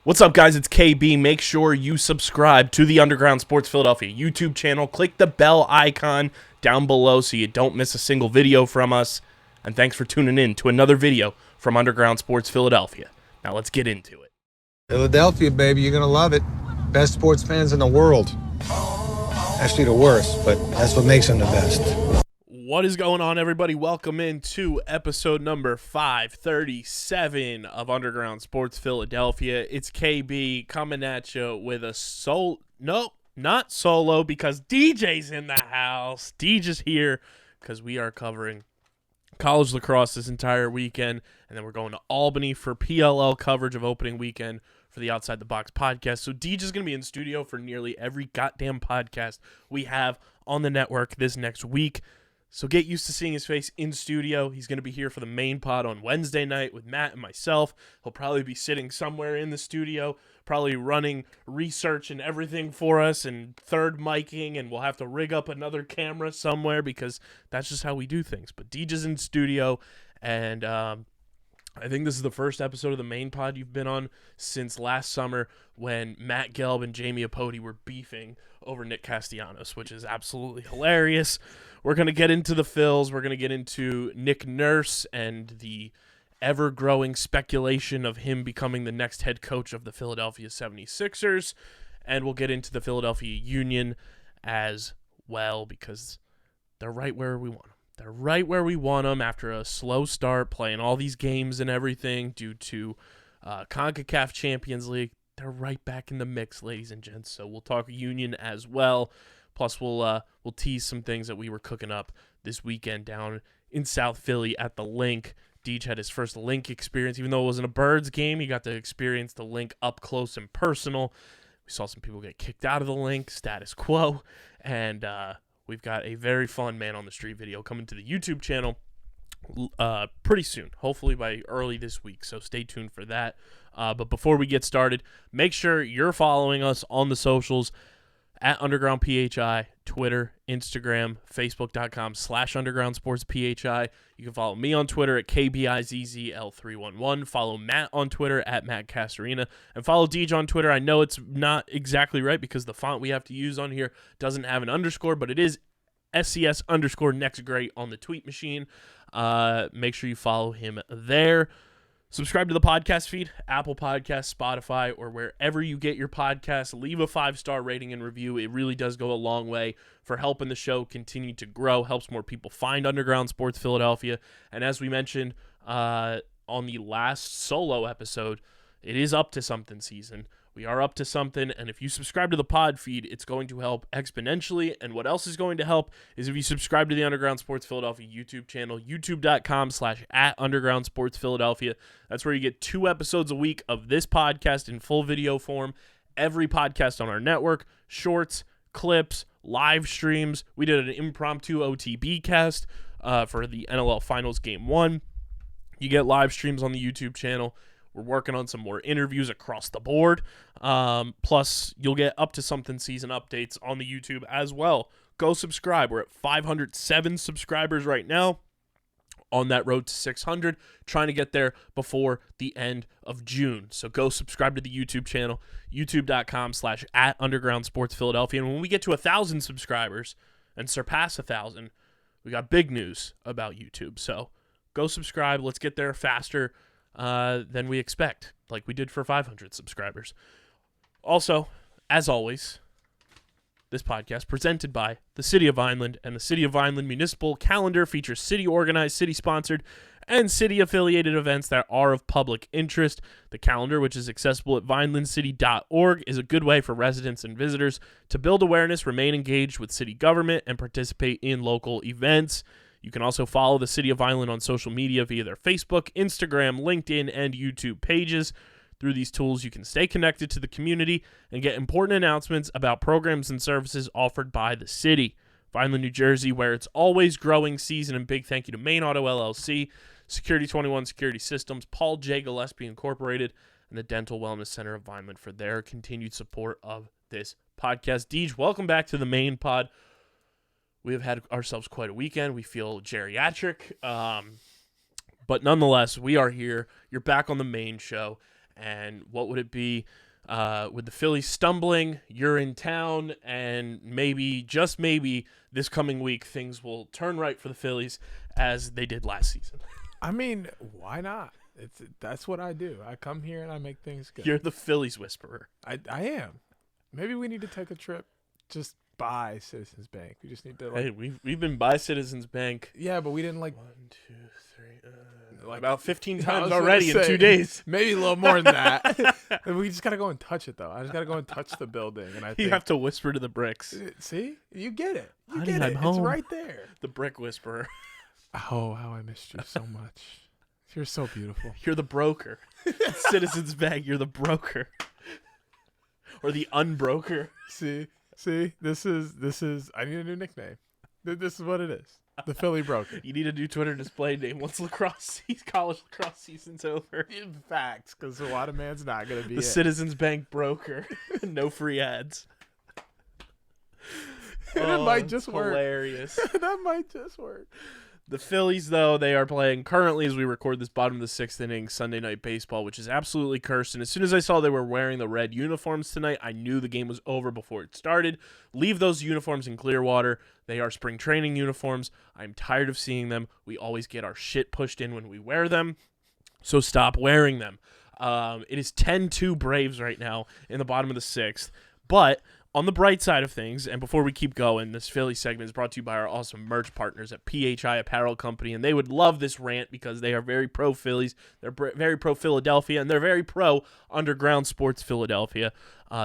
What's up, guys? It's KB. Make sure you subscribe to the Underground Sports Philadelphia YouTube channel. Click the bell icon down below so you don't miss a single video from us. And thanks for tuning in to another video from Underground Sports Philadelphia. Now let's get into it. Philadelphia, baby, you're going to love it. Best sports fans in the world. Actually, the worst, but that's what makes them the best. What is going on, everybody? Welcome into episode number 537 of Underground Sports Philadelphia. It's KB coming at you with a not solo, because DJ's in the house. DJ's here because we are covering college lacrosse this entire weekend, and then we're going to Albany for PLL coverage of opening weekend for the Outside the Box podcast. So DJ's going to be in studio for nearly every goddamn podcast we have on the network this next week. So get used to seeing his face in studio. He's going to be here for the main pod on Wednesday night with Matt and myself. He'll probably be sitting somewhere in the studio, probably running research and everything for us and third miking, and we'll have to rig up another camera somewhere because that's just how we do things. But DJ's in studio, and I think this is the first episode of the main pod you've been on since last summer when Matt Gelb and Jamie Apodi were beefing over Nick Castellanos, which is absolutely hilarious. We're going to get into the Phils. We're going to get into Nick Nurse and the ever-growing speculation of him becoming the next head coach of the Philadelphia 76ers. And we'll get into the Philadelphia Union as well because they're right where we want them. They're right where we want them after a slow start, playing all these games and everything due to CONCACAF Champions League. They're right back in the mix, ladies and gents. So we'll talk Union as well. Plus, we'll tease some things that we were cooking up this weekend down in South Philly at the Link. Deej had his first Link experience. Even though it wasn't a Birds game, he got to experience the Link up close and personal. We saw some people get kicked out of the Link, status quo. And we've got a very fun Man on the Street video coming to the YouTube channel pretty soon, hopefully by early this week. So stay tuned for that. But before we get started, make sure you're following us on the socials at Underground PHI, Twitter, Instagram, Facebook.com/UndergroundSportsPHI. You can follow me on Twitter at KBIZZL311. Follow Matt on Twitter at Matt Castorina. And follow Deej on Twitter. I know it's not exactly right because the font we have to use on here doesn't have an underscore, but it is SCS_NextGreat on the tweet machine. Make sure you follow him there. Subscribe to the podcast feed, Apple Podcasts, Spotify, or wherever you get your podcasts. Leave a 5-star rating and review. It really does go a long way for helping the show continue to grow, helps more people find Underground Sports Philadelphia. And as we mentioned on the last solo episode, it is up to something season. We are up to something, and if you subscribe to the pod feed, it's going to help exponentially. And what else is going to help is if you subscribe to the Underground Sports Philadelphia YouTube channel, youtube.com/@UndergroundSportsPhiladelphia. That's where you get 2 episodes a week of this podcast in full video form. Every podcast on our network, shorts, clips, live streams. We did an impromptu OTB cast for the NLL Finals Game 1. You get live streams on the YouTube channel. We're working on some more interviews across the board. Plus, you'll get up to something season updates on the YouTube as well. Go subscribe. We're at 507 subscribers right now, on that road to 600, trying to get there before the end of June. So go subscribe to the YouTube channel, youtube.com/@UndergroundSportsPhiladelphia. And when we get to 1,000 subscribers and surpass 1,000, we got big news about YouTube. So go subscribe. Let's get there faster than we expect, like we did for 500 subscribers. Also, as always, this podcast presented by the City of Vineland, and the City of Vineland Municipal Calendar features city-organized, city-sponsored, and city-affiliated events that are of public interest. The calendar, which is accessible at vinelandcity.org, is a good way for residents and visitors to build awareness, remain engaged with city government, and participate in local events. You can also follow the City of Vineland on social media via their Facebook, Instagram, LinkedIn, and YouTube pages. Through these tools, you can stay connected to the community and get important announcements about programs and services offered by the city. Vineland, New Jersey, where it's always growing season, and big thank you to Main Auto LLC, Security 21 Security Systems, Paul J. Gillespie Incorporated, and the Dental Wellness Center of Vineland for their continued support of this podcast. Deej, welcome back to the main pod. We have had ourselves quite a weekend. We feel geriatric. But nonetheless, we are here. You're back on the main show. And what would it be? With the Phillies stumbling, you're in town, and maybe, just maybe, this coming week things will turn right for the Phillies as they did last season. I mean, why not? That's what I do. I come here and I make things good. You're the Phillies whisperer. I am. Maybe we need to take a trip just by Citizens Bank. We just need to Hey, we've been by Citizens Bank. Yeah, but we didn't 1, 2, 3, about 15 times already in 2 days. Maybe a little more than that. We just gotta go and touch it though. I just gotta go and touch the building, and I think You have to whisper to the bricks. See, you get it. You Honey, get I'm it. home. It's right there. The brick whisperer. Oh, how I missed you so much. You're so beautiful. You're the broker. Citizens Bank, you're the broker. Or the unbroker. See, this is. I need a new nickname. This is what it is. The Philly broker. You need a new Twitter display name once college lacrosse season's over. In fact, because a lot of man's not gonna be The Citizens Bank broker. No free ads. That might just work. Hilarious. That might just work. The Phillies, though, they are playing currently as we record this bottom of the 6th inning Sunday Night Baseball, which is absolutely cursed. And as soon as I saw they were wearing the red uniforms tonight, I knew the game was over before it started. Leave those uniforms in Clearwater. They are spring training uniforms. I'm tired of seeing them. We always get our shit pushed in when we wear them, so stop wearing them. It is 10-2 Braves right now in the bottom of the 6th, but on the bright side of things, and before we keep going, this Philly segment is brought to you by our awesome merch partners at PHI Apparel Company, and they would love this rant because they are very pro-Phillies, they're very pro-Philadelphia, and they're very pro-Underground Sports Philadelphia.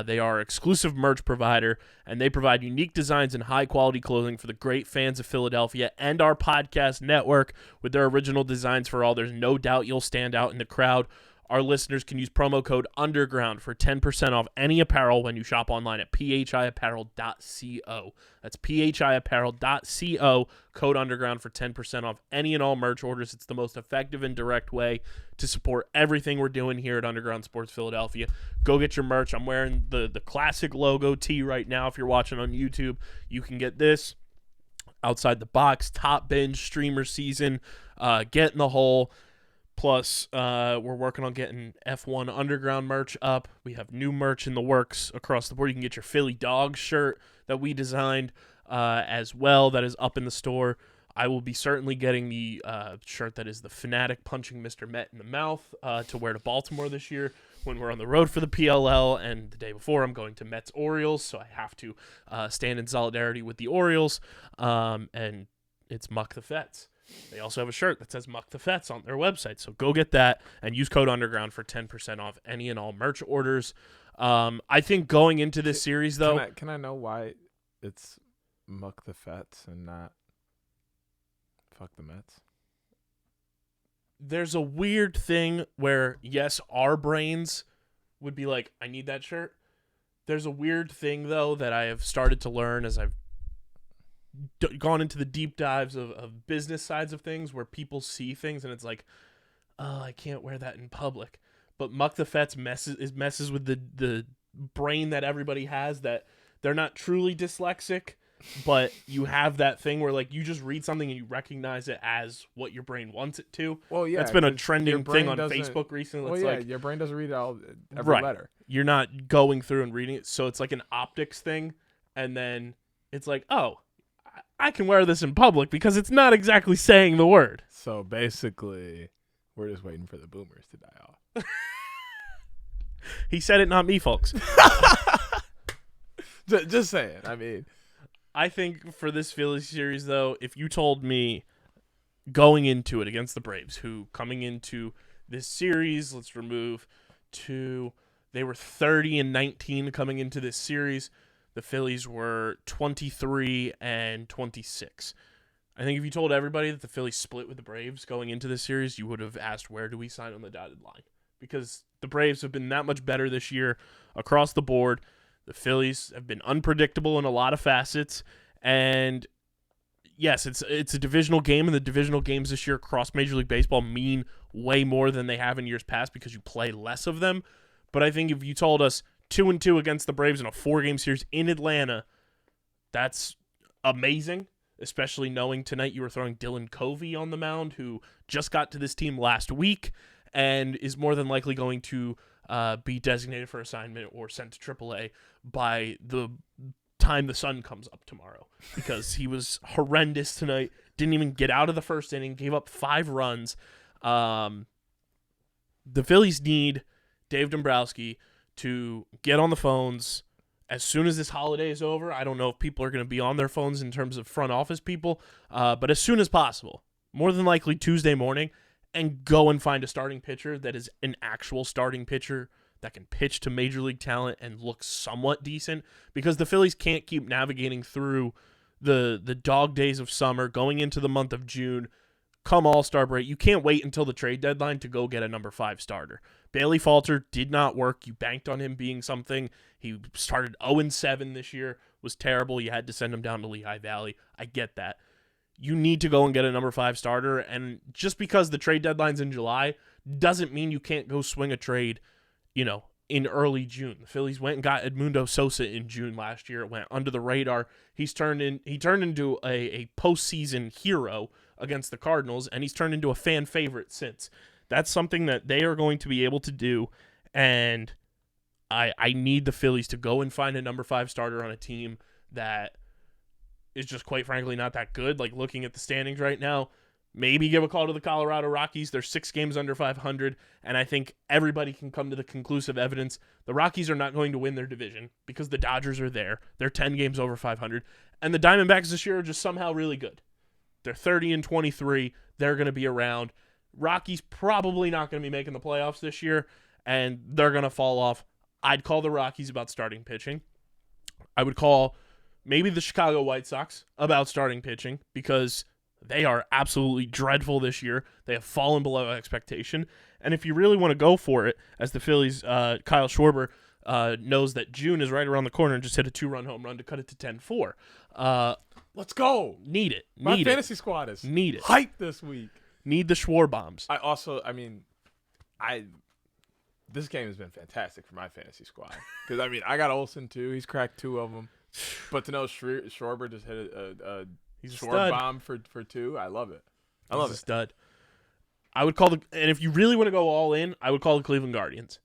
They are our exclusive merch provider, and they provide unique designs and high-quality clothing for the great fans of Philadelphia and our podcast network. With their original designs for all, there's no doubt you'll stand out in the crowd. Our listeners can use promo code UNDERGROUND for 10% off any apparel when you shop online at phiapparel.co. That's phiapparel.co, code UNDERGROUND for 10% off any and all merch orders. It's the most effective and direct way to support everything we're doing here at Underground Sports Philadelphia. Go get your merch. I'm wearing the classic logo tee right now. If you're watching on YouTube, you can get this. Outside the Box, Top Binge, Streamer Season, Get in the Hole. Plus, we're working on getting F1 Underground merch up. We have new merch in the works across the board. You can get your Philly Dog shirt that we designed as well. That is up in the store. I will be certainly getting the shirt that is the Fanatic punching Mr. Met in the mouth to wear to Baltimore this year when we're on the road for the PLL. And the day before, I'm going to Mets-Orioles, so I have to stand in solidarity with the Orioles. And it's Muck the Fets. They also have a shirt that says Muck the Fets on their website, so go get that and use code UNDERGROUND for 10% off any and all merch orders. I think going into this series, though... Can I know why it's Muck the Fets and not Fuck the Mets? There's a weird thing where, yes, our brains would be like, I need that shirt. There's a weird thing, though, that I have started to learn as I've gone into the deep dives of business sides of things where people see things and it's like, oh, I can't wear that in public. But Muck the Fets messes with the brain that everybody has, that they're not truly dyslexic, but you have that thing where like you just read something and you recognize it as what your brain wants it to. Well, yeah, that's been a trending thing on Facebook recently. Well, it's yeah, like, your brain doesn't read every letter. You're not going through and reading it, so it's like an optics thing, and then it's like, oh, I can wear this in public because it's not exactly saying the word. So basically, we're just waiting for the boomers to die off. He said it, not me, folks. Just saying. I mean, I think for this Phillies series, though, if you told me going into it against the Braves, who coming into this series, let's remove two, they were 30-19 coming into this series. The Phillies were 23-26. I think if you told everybody that the Phillies split with the Braves going into this series, you would have asked, where do we sign on the dotted line? Because the Braves have been that much better this year across the board. The Phillies have been unpredictable in a lot of facets. And yes, it's a divisional game, and the divisional games this year across Major League Baseball mean way more than they have in years past because you play less of them. But I think if you told us 2-2 against the Braves in a 4-game series in Atlanta, that's amazing, especially knowing tonight you were throwing Dylan Covey on the mound, who just got to this team last week and is more than likely going to be designated for assignment or sent to AAA by the time the sun comes up tomorrow, because he was horrendous tonight. Didn't even get out of the first inning, gave up 5 runs. The Phillies need Dave Dombrowski to get on the phones as soon as this holiday is over. I don't know if people are going to be on their phones in terms of front office people, but as soon as possible, more than likely Tuesday morning, and go and find a starting pitcher that is an actual starting pitcher that can pitch to major league talent and look somewhat decent, because the Phillies can't keep navigating through the dog days of summer, going into the month of June, come All-Star break. You can't wait until the trade deadline to go get a number 5 starter. Bailey Falter did not work. You banked on him being something. He started 0-7 this year, was terrible. You had to send him down to Lehigh Valley. I get that. You need to go and get a number 5 starter, and just because the trade deadline's in July doesn't mean you can't go swing a trade, in early June. The Phillies went and got Edmundo Sosa in June last year. It went under the radar. He turned into a postseason hero against the Cardinals, and he's turned into a fan favorite since. That's something that they are going to be able to do, and I need the Phillies to go and find a number 5 starter on a team that is just, quite frankly, not that good. Like, looking at the standings right now, maybe give a call to the Colorado Rockies. They're 6 games under 500, and I think everybody can come to the conclusive evidence. The Rockies are not going to win their division because the Dodgers are there. They're 10 games over 500, and the Diamondbacks this year are just somehow really good. They're 30-23. They're going to be around. Rockies probably not going to be making the playoffs this year, and they're going to fall off. I'd call the Rockies about starting pitching. I would call maybe the Chicago White Sox about starting pitching, because they are absolutely dreadful this year. They have fallen below expectation. And if you really want to go for it, as the Phillies, Kyle Schwarber knows that June is right around the corner and just hit a 2-run home run to cut it to 10-4. Let's go. Need it. My fantasy squad is hyped this week. Need the Schwarbombs. This game has been fantastic for my fantasy squad. Because, I got Olsen, too. He's cracked 2 of them. But to know Schwarber just hit a He's a short stud. bomb for 2, I love it. He's a stud. I would call and if you really want to go all in, I would call the Cleveland Guardians.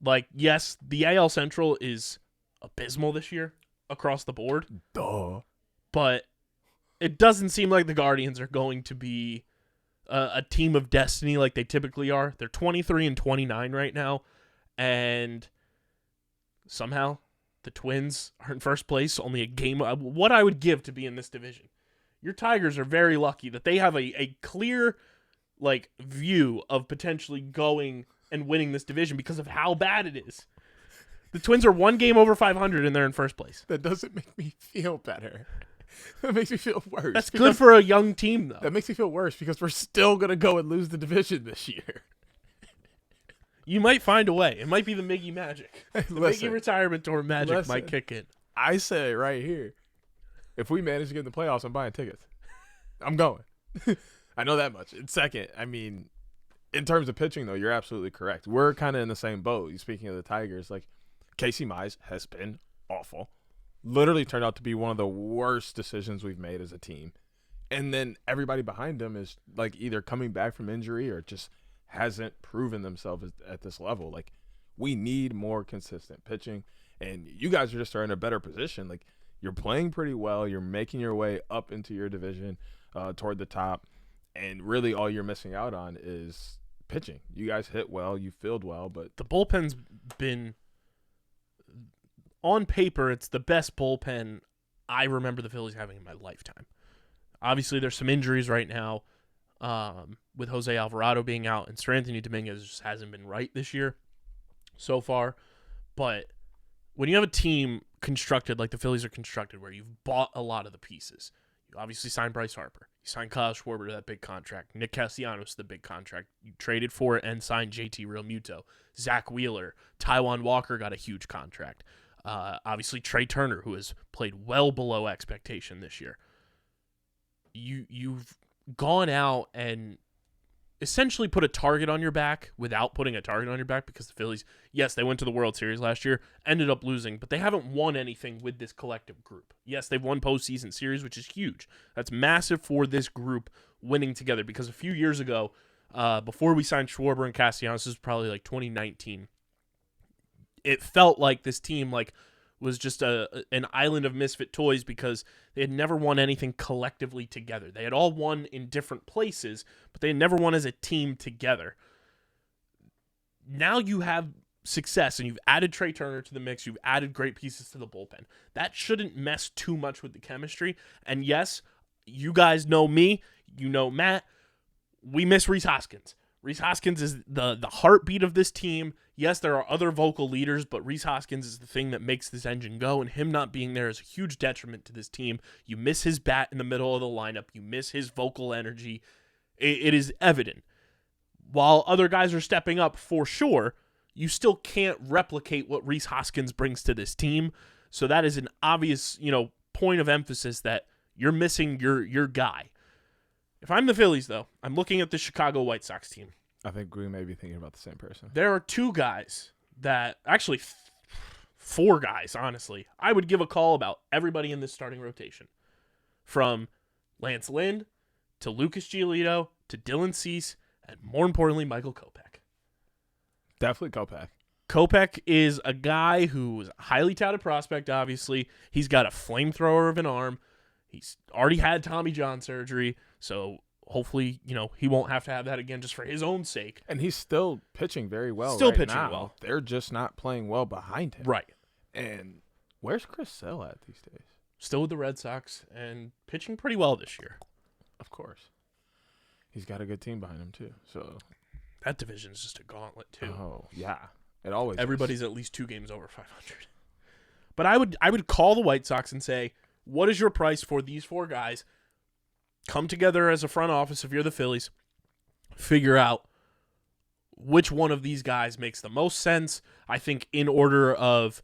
Like, yes, the AL Central is abysmal this year across the board. Duh. But it doesn't seem like the Guardians are going to be a team of destiny like they typically are. They're 23-29 right now, and somehow the Twins are in first place, only a game. What I would give to be in this division. Your Tigers are very lucky that they have a clear view of potentially going and winning this division because of how bad it is. The Twins are 1 game over 500, and they're in first place. That doesn't make me feel better. That makes me feel worse. That's good for a young team, though. That makes me feel worse because we're still going to go and lose the division this year. You might find a way. It might be the Miggy Magic. The Miggy retirement tour magic might kick in. I say right here, if we manage to get in the playoffs, I'm buying tickets. I'm going. I know that much. And second, in terms of pitching, though, you're absolutely correct. We're kind of in the same boat. Speaking of the Tigers, Casey Mize has been awful. Literally turned out to be one of the worst decisions we've made as a team. And then everybody behind him is either coming back from injury or just hasn't proven themselves at this level. We need more consistent pitching, and you guys are just in a better position. You're playing pretty well. You're making your way up into your division toward the top, and really all you're missing out on is pitching. You guys hit well. You field well, but the bullpen's been – on paper, it's the best bullpen I remember the Phillies having in my lifetime. Obviously, there's some injuries right now with Jose Alvarado being out, and Sir Anthony Dominguez just hasn't been right this year so far. But when you have a team constructed like the Phillies are constructed, where you've bought a lot of the pieces, you obviously signed Bryce Harper. You signed Kyle Schwarber to that big contract. Nick Castellanos to the big contract. You traded for it and signed JT Realmuto. Zach Wheeler. Taijuan Walker got a huge contract. Obviously, Trey Turner, who has played well below expectation this year. You've gone out and essentially put a target on your back without putting a target on your back, because the Phillies, yes, they went to the World Series last year, ended up losing, but they haven't won anything with this collective group. Yes, they've won postseason series, which is huge. That's massive for this group winning together, because a few years ago, before we signed Schwarber and Castellanos, this was probably 2019, it felt like this team was just an island of misfit toys because they had never won anything collectively together. They had all won in different places, but they had never won as a team together. Now you have success, and you've added Trey Turner to the mix. You've added great pieces to the bullpen. That shouldn't mess too much with the chemistry. And yes, you guys know me. You know Matt. We miss Rhys Hoskins. Rhys Hoskins is the heartbeat of this team. Yes, there are other vocal leaders, but Rhys Hoskins is the thing that makes this engine go, and him not being there is a huge detriment to this team. You miss his bat in the middle of the lineup. You miss his vocal energy. It is evident. While other guys are stepping up for sure, you still can't replicate what Rhys Hoskins brings to this team. So that is an obvious, point of emphasis that you're missing your guy. If I'm the Phillies, though, I'm looking at the Chicago White Sox team. I think we may be thinking about the same person. There are two guys that, actually four guys, honestly, I would give a call about everybody in this starting rotation. From Lance Lynn to Lucas Giolito to Dylan Cease, and more importantly, Michael Kopech. Definitely Kopech. Kopech is a guy who is a highly touted prospect, obviously. He's got a flamethrower of an arm. He's already had Tommy John surgery, so hopefully, he won't have to have that again just for his own sake. And he's still pitching very well Still right pitching now. well. They're just not playing well behind him. Right. And where's Chris Sale at these days? Still with the Red Sox and pitching pretty well this year. Of course. He's got a good team behind him, too. So that division is just a gauntlet, too. Oh, yeah. It always Everybody's is. at least 2 games over 500. But I would call the White Sox and say, what is your price for these 4 guys? Come together as a front office if you're the Phillies. Figure out which one of these guys makes the most sense. I think in order of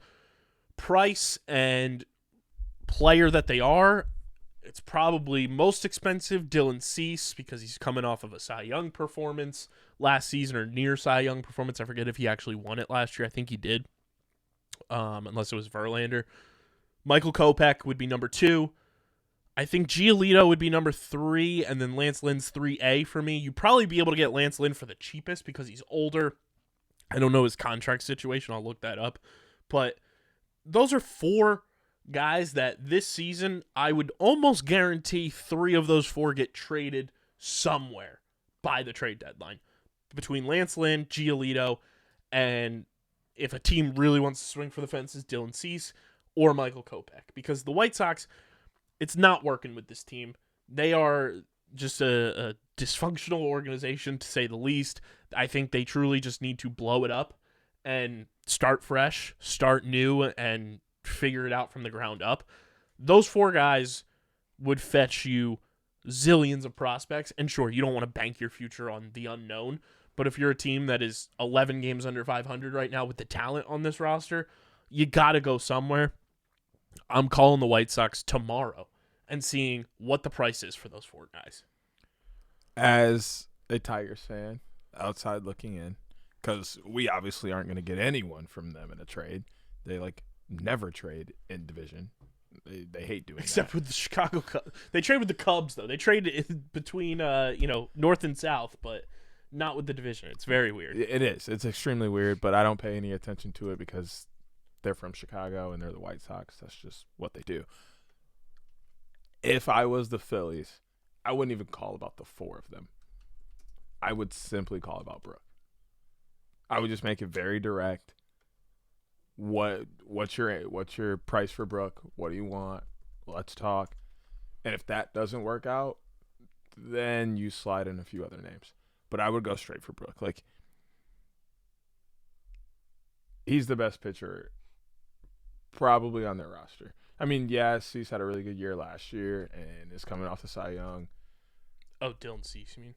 price and player that they are, it's probably most expensive Dylan Cease because he's coming off of a Cy Young performance last season or near Cy Young performance. I forget if he actually won it last year. I think he did, unless it was Verlander. Michael Kopech would be number 2. I think Giolito would be number 3, and then Lance Lynn's 3A for me. You'd probably be able to get Lance Lynn for the cheapest because he's older. I don't know his contract situation. I'll look that up. But those are 4 guys that this season, I would almost guarantee 3 of those 4 get traded somewhere by the trade deadline. Between Lance Lynn, Giolito, and if a team really wants to swing for the fences, Dylan Cease or Michael Kopech. Because the White Sox, it's not working with this team. They are just a dysfunctional organization, to say the least. I think they truly just need to blow it up and start fresh, start new, and figure it out from the ground up. Those 4 guys would fetch you zillions of prospects. And sure, you don't want to bank your future on the unknown. But if you're a team that is 11 games under 500 right now with the talent on this roster, you got to go somewhere. I'm calling the White Sox tomorrow and seeing what the price is for those 4 guys. As a Tigers fan, outside looking in, because we obviously aren't going to get anyone from them in a trade. They never trade in division. They hate doing Except that. with the Chicago Cubs. They trade with the Cubs, though. They trade between North and South, but not with the division. It's very weird. It is. It's extremely weird, but I don't pay any attention to it because they're from Chicago and they're the White Sox. That's just what they do. If I was the Phillies, I wouldn't even call about the 4 of them. I would simply call about Brooke. I would just make it very direct. What's your price for Brooke? What do you want? Let's talk. And if that doesn't work out, then you slide in a few other names. But I would go straight for Brooke. He's the best pitcher probably on their roster. I mean, yes, he's had a really good year last year and is coming off the Cy Young. Oh, Dylan Cease, you mean?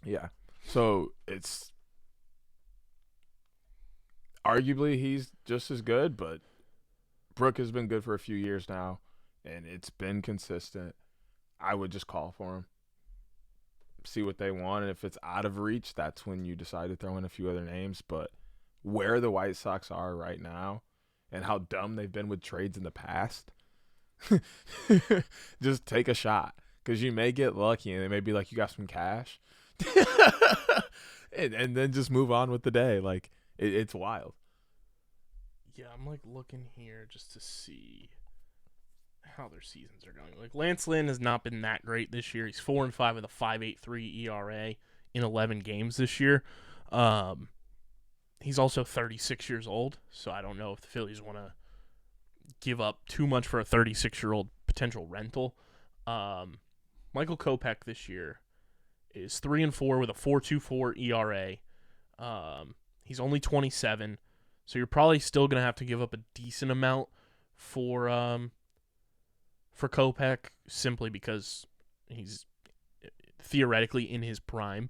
Yeah. So it's arguably he's just as good, but Brooke has been good for a few years now, and it's been consistent. I would just call for him, see what they want, and if it's out of reach, that's when you decide to throw in a few other names. But where the White Sox are right now and how dumb they've been with trades in the past, just take a shot because you may get lucky and they may be like, you got some cash. and then just move on with the day. It's wild. Yeah, I'm like looking here just to see how their seasons are going. Like Lance Lynn has not been that great this year. He's 4-5 with a 5.83 ERA in 11 games this year. He's also 36 years old, so I don't know if the Phillies want to give up too much for a 36-year-old potential rental. Michael Kopech this year is 3-4 with a 4.24 ERA. He's only 27, so you're probably still gonna have to give up a decent amount for Kopech simply because he's theoretically in his prime.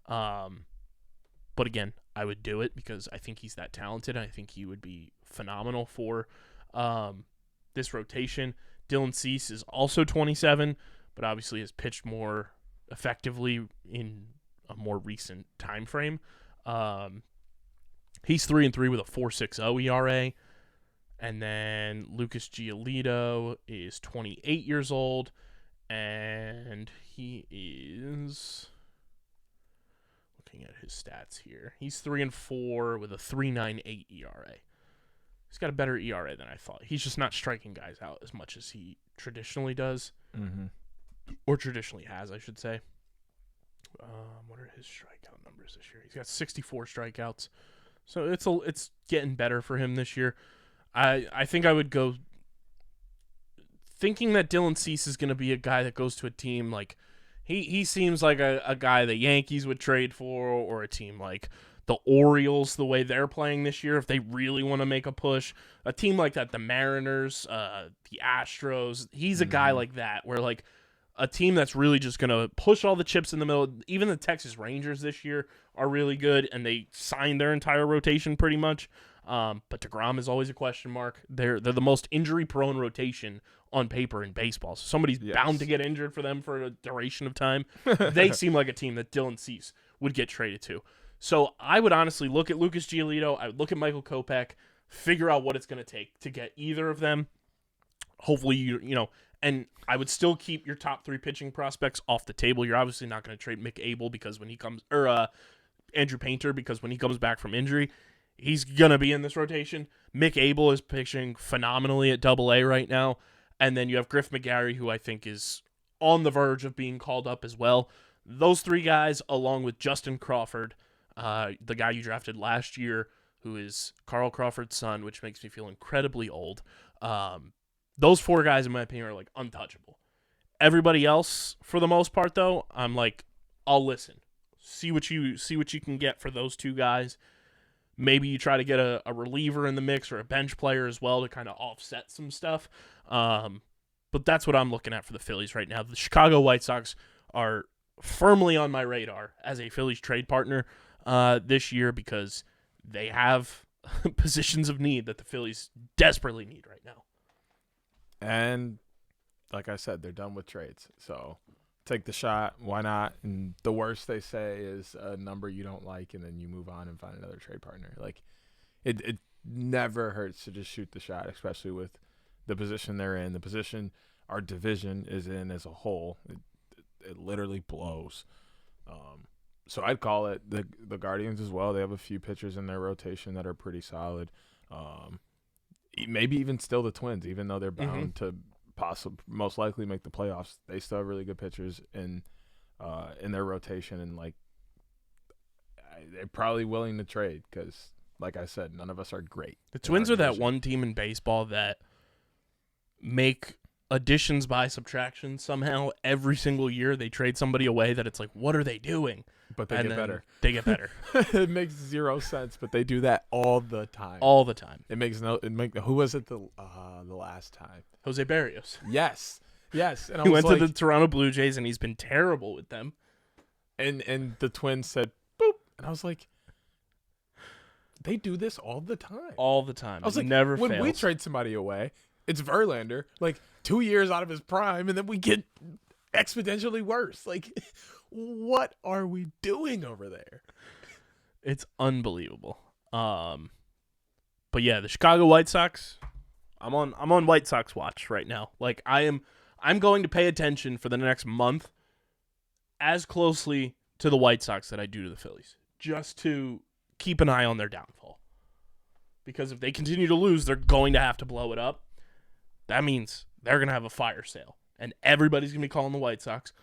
But again, I would do it because I think he's that talented. I think he would be phenomenal for this rotation. Dylan Cease is also 27, but obviously has pitched more effectively in a more recent time frame. He's 3-3 with a 4.60 ERA. And then Lucas Giolito is 28 years old, and he is looking at his stats here. He's 3-4 with a 3.98 ERA. He's got a better ERA than I thought. He's just not striking guys out as much as he traditionally does, or traditionally has, I should say. What are his strikeout numbers this year? He's got 64 strikeouts, so it's getting better for him this year. I think I would go thinking that Dylan Cease is going to be a guy that goes to a team like he seems like a guy the Yankees would trade for, or a team like the Orioles, the way they're playing this year, if they really want to make a push. A team like that, the Mariners, the Astros, he's a guy like that, where like a team that's really just going to push all the chips in the middle. Even the Texas Rangers this year are really good, and they signed their entire rotation pretty much. But DeGrom is always a question mark. They're the most injury-prone rotation on paper in baseball. So somebody's bound to get injured for them for a duration of time. They seem like a team that Dylan Cease would get traded to. So I would honestly look at Lucas Giolito. I would look at Michael Kopech, figure out what it's going to take to get either of them. Hopefully, you know, and I would still keep your top 3 pitching prospects off the table. You're obviously not going to trade Mick Abel because when he comes, or Andrew Painter, because when he comes back from injury, he's going to be in this rotation. Mick Abel is pitching phenomenally at AA right now. And then you have Griff McGarry, who I think is on the verge of being called up as well. Those 3 guys, along with Justin Crawford, the guy you drafted last year, who is Carl Crawford's son, which makes me feel incredibly old. Those 4 guys, in my opinion, are like untouchable. Everybody else, for the most part, though, I'm like, I'll listen. See what you can get for those 2 guys. Maybe you try to get a reliever in the mix or a bench player as well to kind of offset some stuff. But that's what I'm looking at for the Phillies right now. The Chicago White Sox are firmly on my radar as a Phillies trade partner this year because they have positions of need that the Phillies desperately need right now. And like I said, they're done with trades. So take the shot. Why not? And the worst they say is a number you don't like, and then you move on and find another trade partner. Like it never hurts to just shoot the shot, especially with the position they're in, the position our division is in as a whole. It literally blows. So I'd call it the Guardians as well. They have a few pitchers in their rotation that are pretty solid. Maybe even still the Twins, even though they're bound to most likely make the playoffs. They still have really good pitchers in their rotation, and like they're probably willing to trade because, like I said, none of us are great. The Twins are that one team in baseball that make additions by subtraction somehow every single year. They trade somebody away that it's like, what are they doing? But they get better. They get better. It makes zero sense, but they do that all the time. All the time. Who was it the last time? Jose Barrios. Yes. And he went to the Toronto Blue Jays, and he's been terrible with them. And the Twins said, boop. And I was like, they do this all the time. All the time. I was like, never when fails. we trade somebody away, it's Verlander, like 2 years out of his prime, and then we get exponentially worse. Like, what are we doing over there? It's unbelievable. But yeah, the Chicago White Sox, I'm on White Sox watch right now. Like I'm going to pay attention for the next month as closely to the White Sox that I do to the Phillies, just to keep an eye on their downfall. because if they continue to lose, they're going to have to blow it up. That means they're going to have a fire sale, and everybody's going to be calling the White Sox.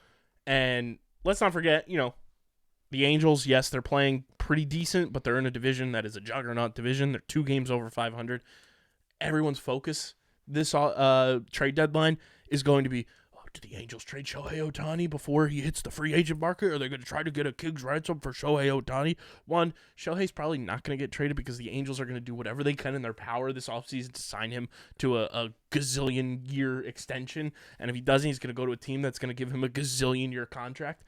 And let's not forget, the Angels, yes, they're playing pretty decent, but they're in a division that is a juggernaut division. They're 2 games over 500. Everyone's focus this trade deadline is going to be, did the Angels trade Shohei Ohtani before he hits the free agent market? Are they going to try to get a king's ransom for Shohei Ohtani? One, Shohei's probably not going to get traded because the Angels are going to do whatever they can in their power this offseason to sign him to a gazillion-year extension. And if he doesn't, he's going to go to a team that's going to give him a gazillion-year contract.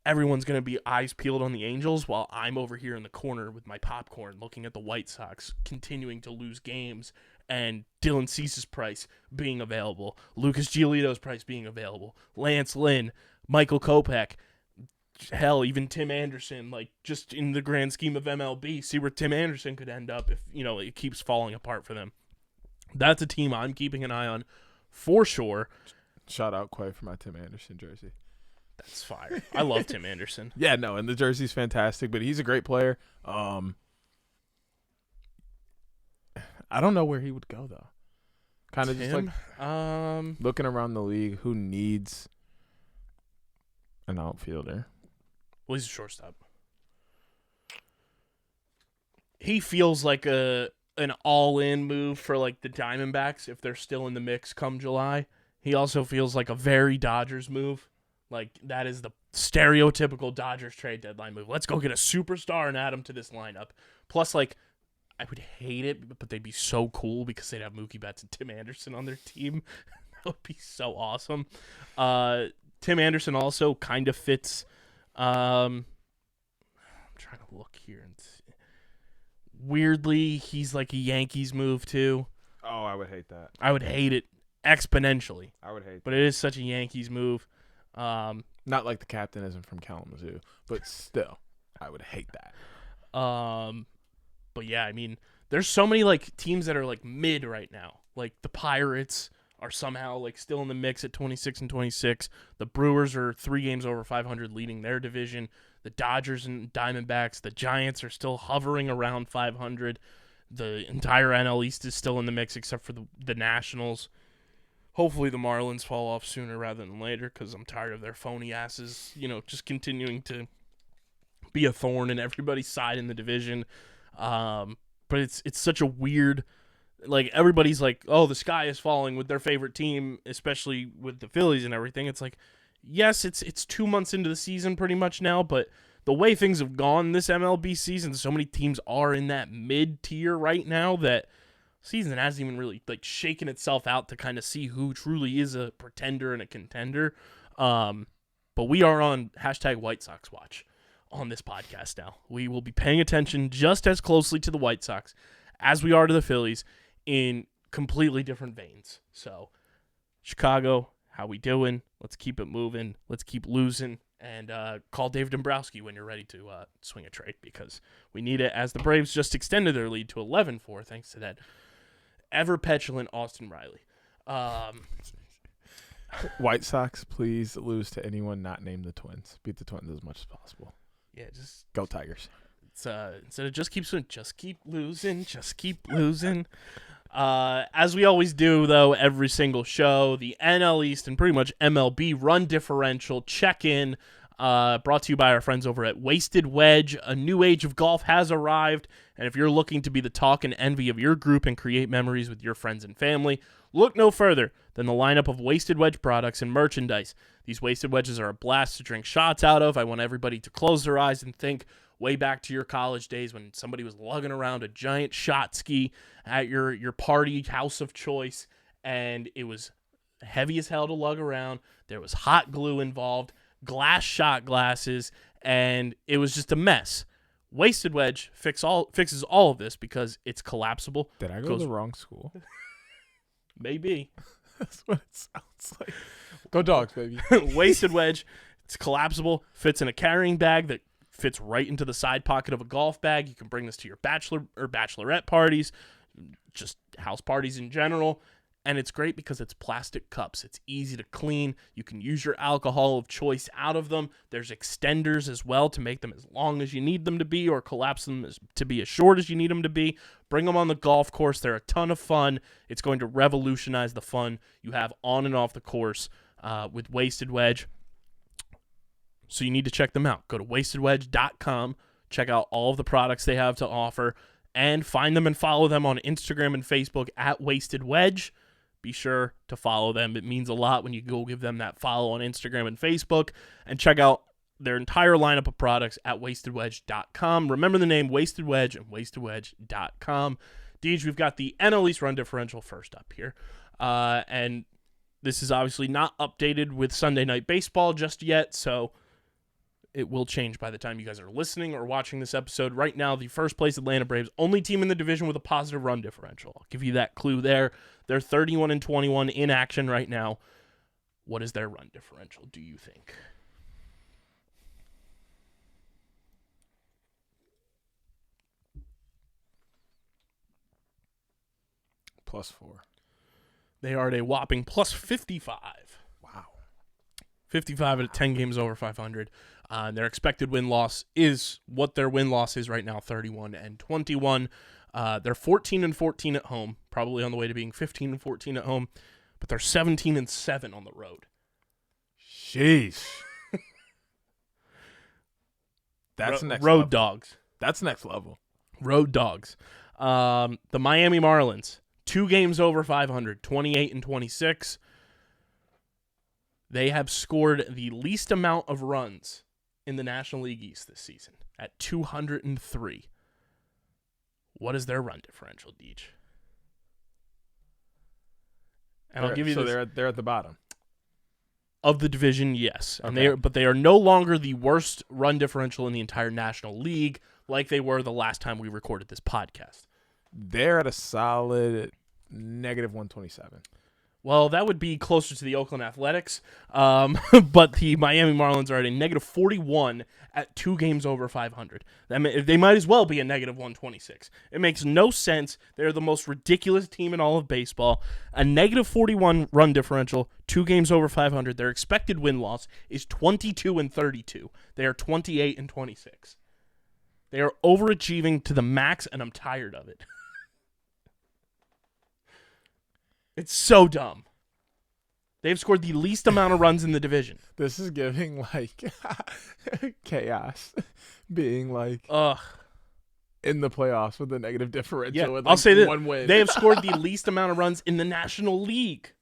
Everyone's going to be eyes peeled on the Angels while I'm over here in the corner with my popcorn looking at the White Sox continuing to lose games and Dylan Cease's price being available, Lucas Giolito's price being available, Lance Lynn, Michael Kopech, hell, even Tim Anderson, just in the grand scheme of MLB, see where Tim Anderson could end up if, it keeps falling apart for them. That's a team I'm keeping an eye on for sure. Shout out Quay for my Tim Anderson jersey. That's fire. I love Tim Anderson. Yeah, no, and the jersey's fantastic, but he's a great player. I don't know where he would go though. Kind of just looking around the league, who needs an outfielder? Well, he's a shortstop. He feels like an all-in move for the Diamondbacks if they're still in the mix come July. He also feels like a very Dodgers move. That is the stereotypical Dodgers trade deadline move. Let's go get a superstar and add him to this lineup. Plus, I would hate it, but they'd be so cool because they'd have Mookie Betts and Tim Anderson on their team. That would be so awesome. Tim Anderson also kind of fits. I'm trying to look here and see. Weirdly, he's like a Yankees move too. Oh, I would hate that. I would hate it exponentially. I would hate but it is such a Yankees move. Not like the captainism from Kalamazoo, but still, I would hate that. But yeah, I mean, there's so many teams that are mid right now. The Pirates are somehow still in the mix at 26-26. The Brewers are 3 games over 500, leading their division. The Dodgers and Diamondbacks, the Giants are still hovering around 500. The entire NL East is still in the mix except for the Nationals. Hopefully the Marlins fall off sooner rather than later because I'm tired of their phony asses, just continuing to be a thorn in everybody's side in the division. But it's such a weird, everybody's oh, the sky is falling with their favorite team, especially with the Phillies and everything. It's yes, it's 2 months into the season pretty much now, but the way things have gone this MLB season, so many teams are in that mid-tier right now that season hasn't even really shaken itself out to kind of see who truly is a pretender and a contender. But we are on #White Sox watch on this podcast now. We will be paying attention just as closely to the White Sox as we are to the Phillies in completely different veins. So, Chicago, how we doing? Let's keep it moving. Let's keep losing. And call Dave Dombrowski when you're ready to swing a trade because we need it as the Braves just extended their lead to 11-4 thanks to that ever-petulant Austin Riley. White Sox, please lose to anyone not named the Twins. Beat the Twins as much as possible. Yeah, just go Tigers. It's instead of just keep losing, just keep losing. As we always do, though, every single show, the NL East and pretty much MLB run differential check-in, brought to you by our friends over at Wasted Wedge. A new age of golf has arrived, and if you're looking to be the talk and envy of your group and create memories with your friends and family, look no further than the lineup of Wasted Wedge products and merchandise. These Wasted Wedges are a blast to drink shots out of. I want everybody to close their eyes and think way back to your college days when somebody was lugging around a giant shot ski at your party house of choice, and it was heavy as hell to lug around. There was hot glue involved, glass shot glasses, and it was just a mess. Wasted Wedge fixes all of this because it's collapsible. Did I go to the wrong school? Maybe. That's what it sounds like. Go Dogs, baby. Wasted Wedge. It's collapsible, fits in a carrying bag that fits right into the side pocket of a golf bag. You can bring this to your bachelor or bachelorette parties, just house parties in general. And it's great because it's plastic cups. It's easy to clean. You can use your alcohol of choice out of them. There's extenders as well to make them as long as you need them to be, or collapse them to be as short as you need them to be. Bring them on the golf course. They're a ton of fun. It's going to revolutionize the fun you have on and off the course with Wasted Wedge. So you need to check them out. Go to wastedwedge.com. Check out all of the products they have to offer, and find them and follow them on Instagram and Facebook at Wasted Wedge. Be sure to follow them. It means a lot when you go give them that follow on Instagram and Facebook. And check out their entire lineup of products at wastedwedge.com. Remember the name Wasted Wedge and wastedwedge.com. Deej, we've got the NL East run differential first up here. And this is obviously not updated with Sunday Night Baseball just yet, so it will change by the time you guys are listening or watching this episode. Right now, the first place Atlanta Braves, only team in the division with a positive run differential. I'll give you that clue there. They're 31-21 in action right now. What is their run differential, do you think? +4. They are at a whopping +55. Wow. 55 at 10 games over 500. Their expected win-loss is what their win-loss is right now, 31-21. They're 14-14 at home, probably on the way to being 15-14 at home, but they're 17-7 on the road. Jeez. That's next road level. dogs. That's next level. Road dogs. The Miami Marlins, 2 games over 500, 28-26. They have scored the least amount of runs in the National League East this season at 203. What is their run differential, Deej? And I'll give you this. They're at the bottom Of the division, yes. Okay. And they are no longer the worst run differential in the entire National League like they were the last time we recorded this podcast. They're at a solid -127. Well, that would be closer to the Oakland Athletics, but the Miami Marlins are at a -41 at 2 games over 500. They might as well be a -126. It makes no sense. They're the most ridiculous team in all of baseball. A -41 run differential, 2 games over 500. Their expected win-loss is 22-32. They are 28-26. They are overachieving to the max, and I'm tired of it. It's so dumb. They've scored the least amount of runs in the division. This is giving like chaos, being like in the playoffs with a negative differential. Yeah, with I'll say this: 1 win. they have scored the least amount of runs in the National League.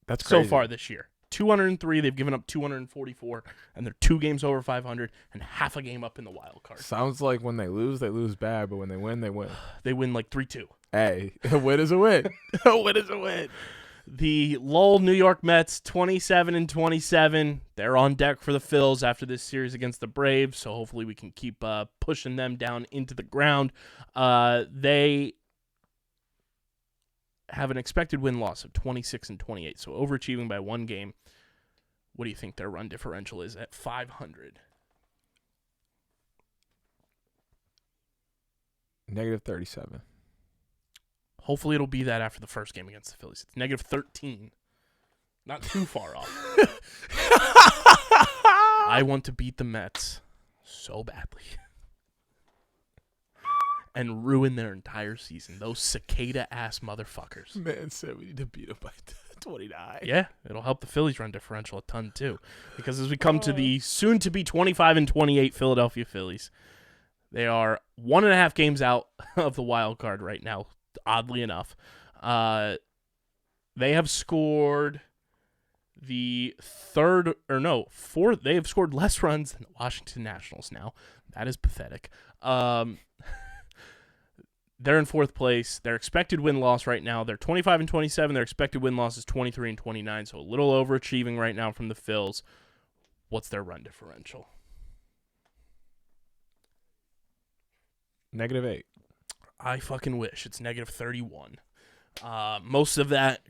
That's crazy. So far this year. 203. They've given up 244, and they're 2 games over 500 and half a game up in the wild card. Sounds like when they lose bad, but when they win, they win. They win like 3-2. Hey, a win is a win. A win is a win. The Lowell New York Mets, 27-27. They're on deck for the Phillies after this series against the Braves, so hopefully we can keep pushing them down into the ground. They have an expected win-loss of 26-28, so overachieving by 1 game. What do you think their run differential is at 500? -37. Hopefully it'll be that after the first game against the Phillies. It's -13. Not too far off. I want to beat the Mets so badly. And ruin their entire season. Those cicada-ass motherfuckers. Man said we need to beat them by 29. Yeah, it'll help the Phillies run differential a ton too. Because as we come to the soon-to-be 25-28 Philadelphia Phillies, they are 1.5 games out of the wild card right now, oddly enough. They have scored fourth. They have scored less runs than the Washington Nationals now. That is pathetic. They're in 4th place. Their expected win-loss right now, they're 25-27. Their expected win-loss is 23-29, so a little overachieving right now from the Phils. What's their run differential? -8. I fucking wish. It's -31. Most of that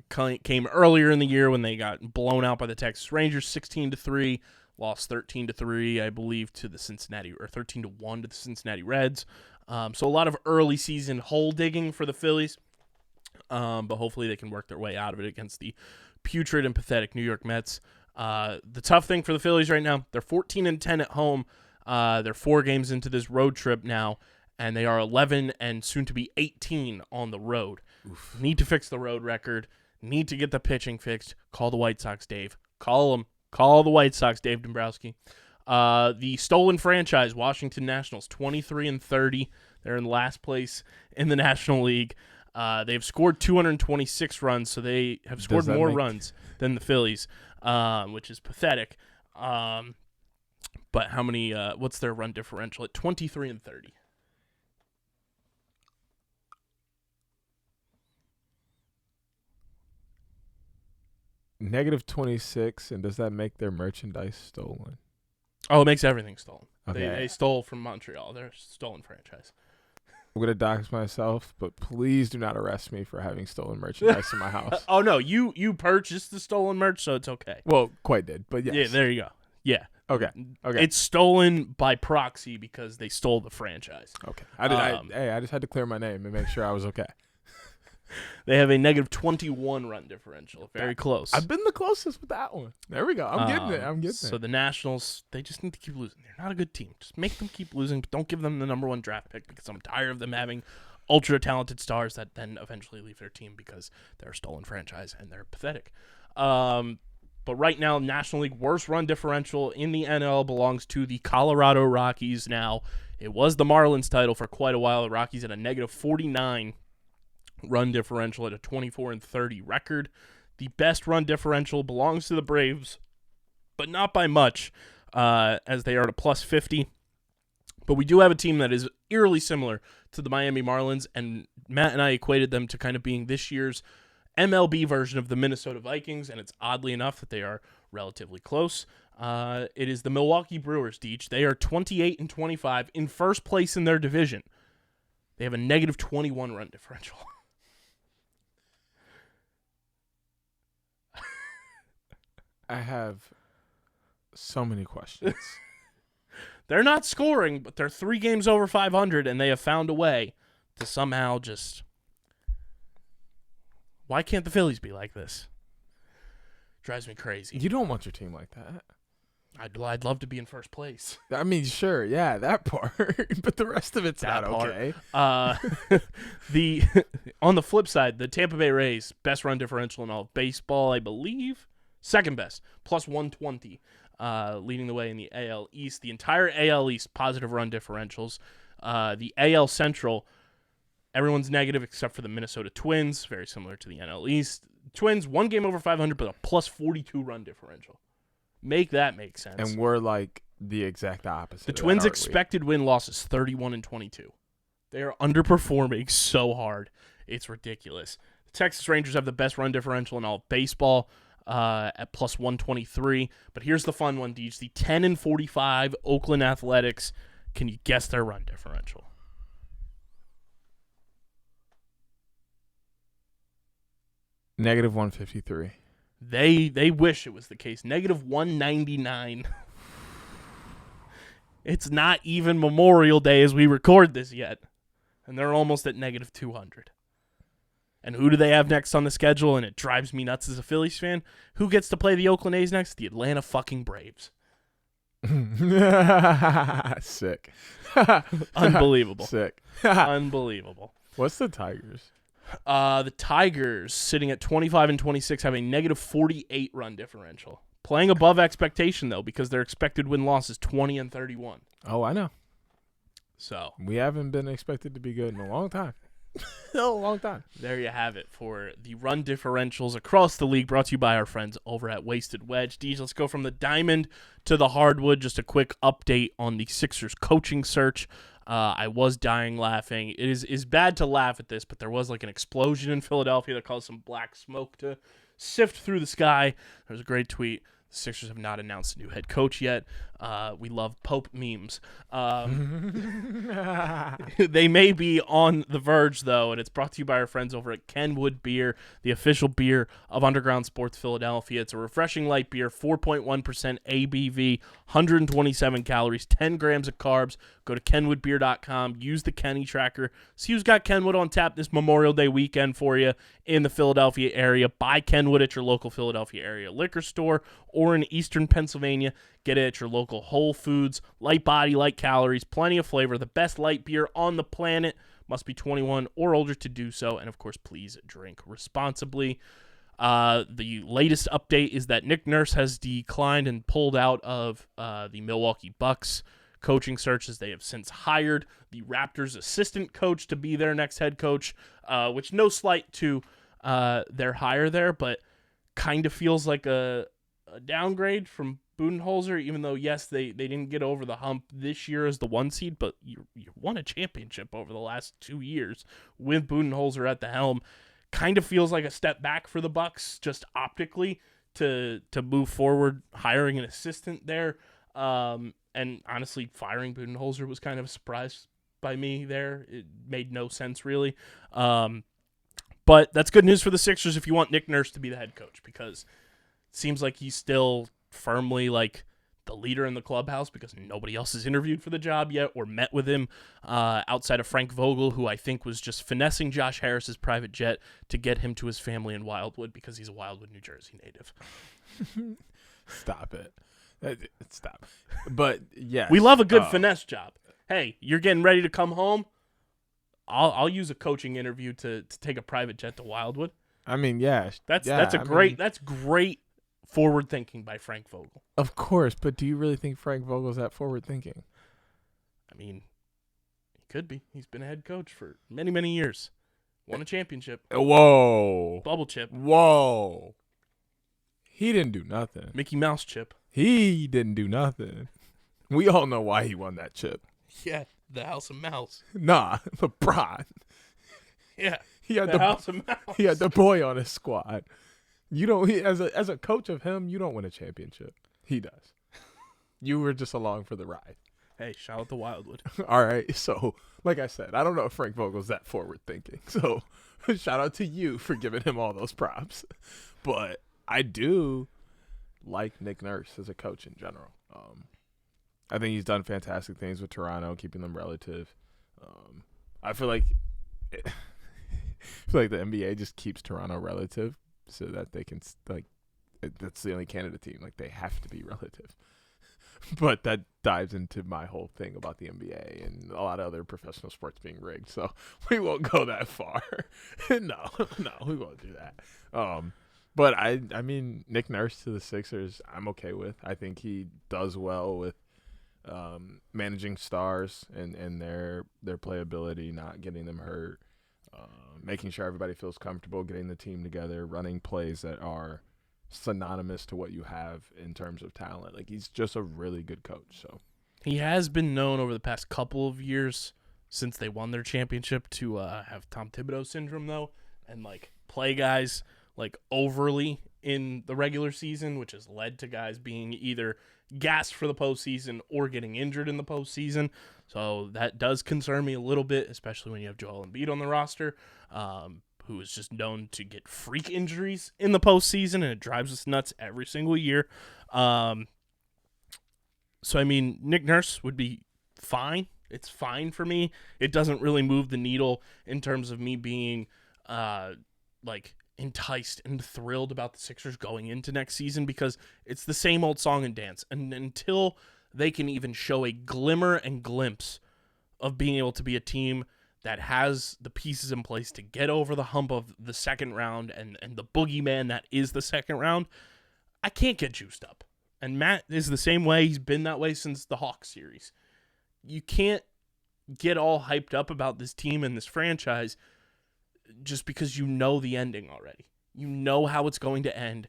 came earlier in the year when they got blown out by the Texas Rangers 16-3, lost 13-3, I believe, to the Cincinnati, or 13-1 to the Cincinnati Reds. So a lot of early season hole digging for the Phillies. But hopefully they can work their way out of it against the putrid and pathetic New York Mets. The tough thing for the Phillies right now, they're 14-10 at home. They're 4 games into this road trip now, and they are 11 and soon to be 18 on the road. Oof. Need to fix the road record. Need to get the pitching fixed. Call the White Sox, Dave. Call them. Call the White Sox, Dave Dombrowski. The stolen franchise, Washington Nationals, 23-30. They're in last place in the National League. They've scored 226 runs, so they have scored more runs than the Phillies, which is pathetic. But how many? What's their run differential at 23-30? -26, and does that make their merchandise stolen? Oh, it makes everything stolen. Okay. They stole from Montreal. They're a stolen franchise. I'm going to dox myself, but please do not arrest me for having stolen merchandise in my house. Oh, no, you purchased the stolen merch, so it's okay. Well, quite did, but yes. Yeah, there you go. Yeah. Okay. It's stolen by proxy because they stole the franchise. Okay. I just had to clear my name and make sure I was okay. They have a -21 run differential. Very close. I've been the closest with that one. There we go. I'm getting it. So the Nationals, they just need to keep losing. They're not a good team. Just make them keep losing, but don't give them the #1 draft pick because I'm tired of them having ultra-talented stars that then eventually leave their team because they're a stolen franchise and they're pathetic. But right now, National League worst run differential in the NL belongs to the Colorado Rockies now. It was the Marlins title for quite a while. The Rockies had a -49 run differential at a 24-30 record. The best run differential belongs to the Braves, but not by much, as they are at a +50. But we do have a team that is eerily similar to the Miami Marlins, and Matt and I equated them to kind of being this year's MLB version of the Minnesota Vikings, and it's oddly enough that they are relatively close. It is the Milwaukee Brewers, Deech. They are 28-25 in first place in their division. They have a -21 run differential. I have so many questions. They're not scoring, but they're 3 games over 500, and they have found a way to somehow just... Why can't the Phillies be like this? Drives me crazy. You don't want your team like that. I'd love to be in first place. I mean, sure, yeah, that part, but the rest of it's that not part. okay. On the flip side, the Tampa Bay Rays, best run differential in all of baseball, I believe. Second best, +120, leading the way in the AL East. The entire AL East, positive run differentials. The AL Central, everyone's negative except for the Minnesota Twins, very similar to the NL East. Twins, 1 game over 500, but a +42 run differential. Make that make sense. And we're like the exact opposite. The Twins' expected win-loss is 31-22. They are underperforming so hard. It's ridiculous. The Texas Rangers have the best run differential in all of baseball, at +123. But here's the fun one, Deej. The 10-45 Oakland Athletics. Can you guess their run differential? -153. They wish it was the case. -199. It's not even Memorial Day as we record this yet. And they're almost at -200. And who do they have next on the schedule? And it drives me nuts as a Phillies fan. Who gets to play the Oakland A's next? The Atlanta fucking Braves. Sick. Unbelievable. Sick. Unbelievable. What's the Tigers? The Tigers, sitting at 25-26, have a -48 run differential. Playing above expectation, though, because their expected win-loss is 20-31. Oh, I know. So we haven't been expected to be good in a long time. A long time. There you have it for the run differentials across the league, brought to you by our friends over at Wasted Wedge. Deej, let's go from the diamond to the hardwood. Just a quick update on the Sixers coaching search. I was dying laughing. It is bad to laugh at this, but there was like an explosion in Philadelphia that caused some black smoke to sift through the sky. There was a great tweet. The Sixers have not announced a new head coach yet. We love Pope memes. They may be on the verge, though, and it's brought to you by our friends over at Kenwood Beer, the official beer of Underground Sports Philadelphia. It's a refreshing light beer, 4.1% ABV, 127 calories, 10 grams of carbs. Go to kenwoodbeer.com, use the Kenny tracker, see who's got Kenwood on tap this Memorial Day weekend for you in the Philadelphia area. Buy Kenwood at your local Philadelphia area liquor store or in Eastern Pennsylvania. Get it at your local Whole Foods. Light body, light calories, plenty of flavor. The best light beer on the planet. Must be 21 or older to do so. And, of course, please drink responsibly. The latest update is that Nick Nurse has declined and pulled out of the Milwaukee Bucks coaching searches. They have since hired the Raptors assistant coach to be their next head coach, which no slight to their hire there, but kind of feels like a downgrade from Budenholzer, even though, yes, they didn't get over the hump this year as the 1 seed, but you won a championship over the last 2 years with Budenholzer at the helm. Kind of feels like a step back for the Bucks, just optically, to move forward, hiring an assistant there. And honestly, firing Budenholzer was kind of a surprise by me there. It made no sense, really. But that's good news for the Sixers if you want Nick Nurse to be the head coach, because it seems like he's still firmly like the leader in the clubhouse because nobody else has interviewed for the job yet or met with him outside of Frank Vogel, who I think was just finessing Josh Harris's private jet to get him to his family in Wildwood because he's a Wildwood, New Jersey native. Stop it. Stop. But, yes. We love a good finesse job. Hey, you're getting ready to come home? I'll use a coaching interview to take a private jet to Wildwood. I mean, yeah. That's great forward thinking by Frank Vogel. Of course, but do you really think Frank Vogel's that forward thinking? I mean, he could be. He's been a head coach for many, many years. Won a championship. Whoa. Bubble chip. Whoa. He didn't do nothing. Mickey Mouse chip. He didn't do nothing. We all know why he won that chip. Yeah, the House of Mouse. Nah, LeBron. Yeah, he had the House of Mouse. He had the boy on his squad. You don't. As a coach of him, you don't win a championship. He does. You were just along for the ride. Hey, shout out to Wildwood. All right. So, like I said, I don't know if Frank Vogel's that forward thinking. So, shout out to you for giving him all those props. But I do like Nick Nurse as a coach in general. I think he's done fantastic things with Toronto, keeping them relative. I feel like the NBA just keeps Toronto relative so that they can, like, that's the only Canada team. Like, they have to be relative. But that dives into my whole thing about the NBA and a lot of other professional sports being rigged. So we won't go that far. No, we won't do that. But I mean, Nick Nurse to the Sixers, I'm okay with. I think he does well with managing stars and their playability, not getting them hurt, making sure everybody feels comfortable, getting the team together, running plays that are synonymous to what you have in terms of talent. Like, he's just a really good coach. So he has been known over the past couple of years since they won their championship to have Tom Thibodeau syndrome, though, and like play guys like overly in the regular season, which has led to guys being either gassed for the postseason or getting injured in the postseason. So that does concern me a little bit, especially when you have Joel Embiid on the roster, who is just known to get freak injuries in the postseason, and it drives us nuts every single year. So, I mean, Nick Nurse would be fine. It's fine for me. It doesn't really move the needle in terms of me being, enticed and thrilled about the Sixers going into next season, because it's the same old song and dance. And until they can even show a glimmer and glimpse of being able to be a team that has the pieces in place to get over the hump of the second round and the boogeyman that is the second round, I can't get juiced up. And Matt is the same way. He's been that way since the Hawks series. You can't get all hyped up about this team and this franchise just because you know the ending already. You know how it's going to end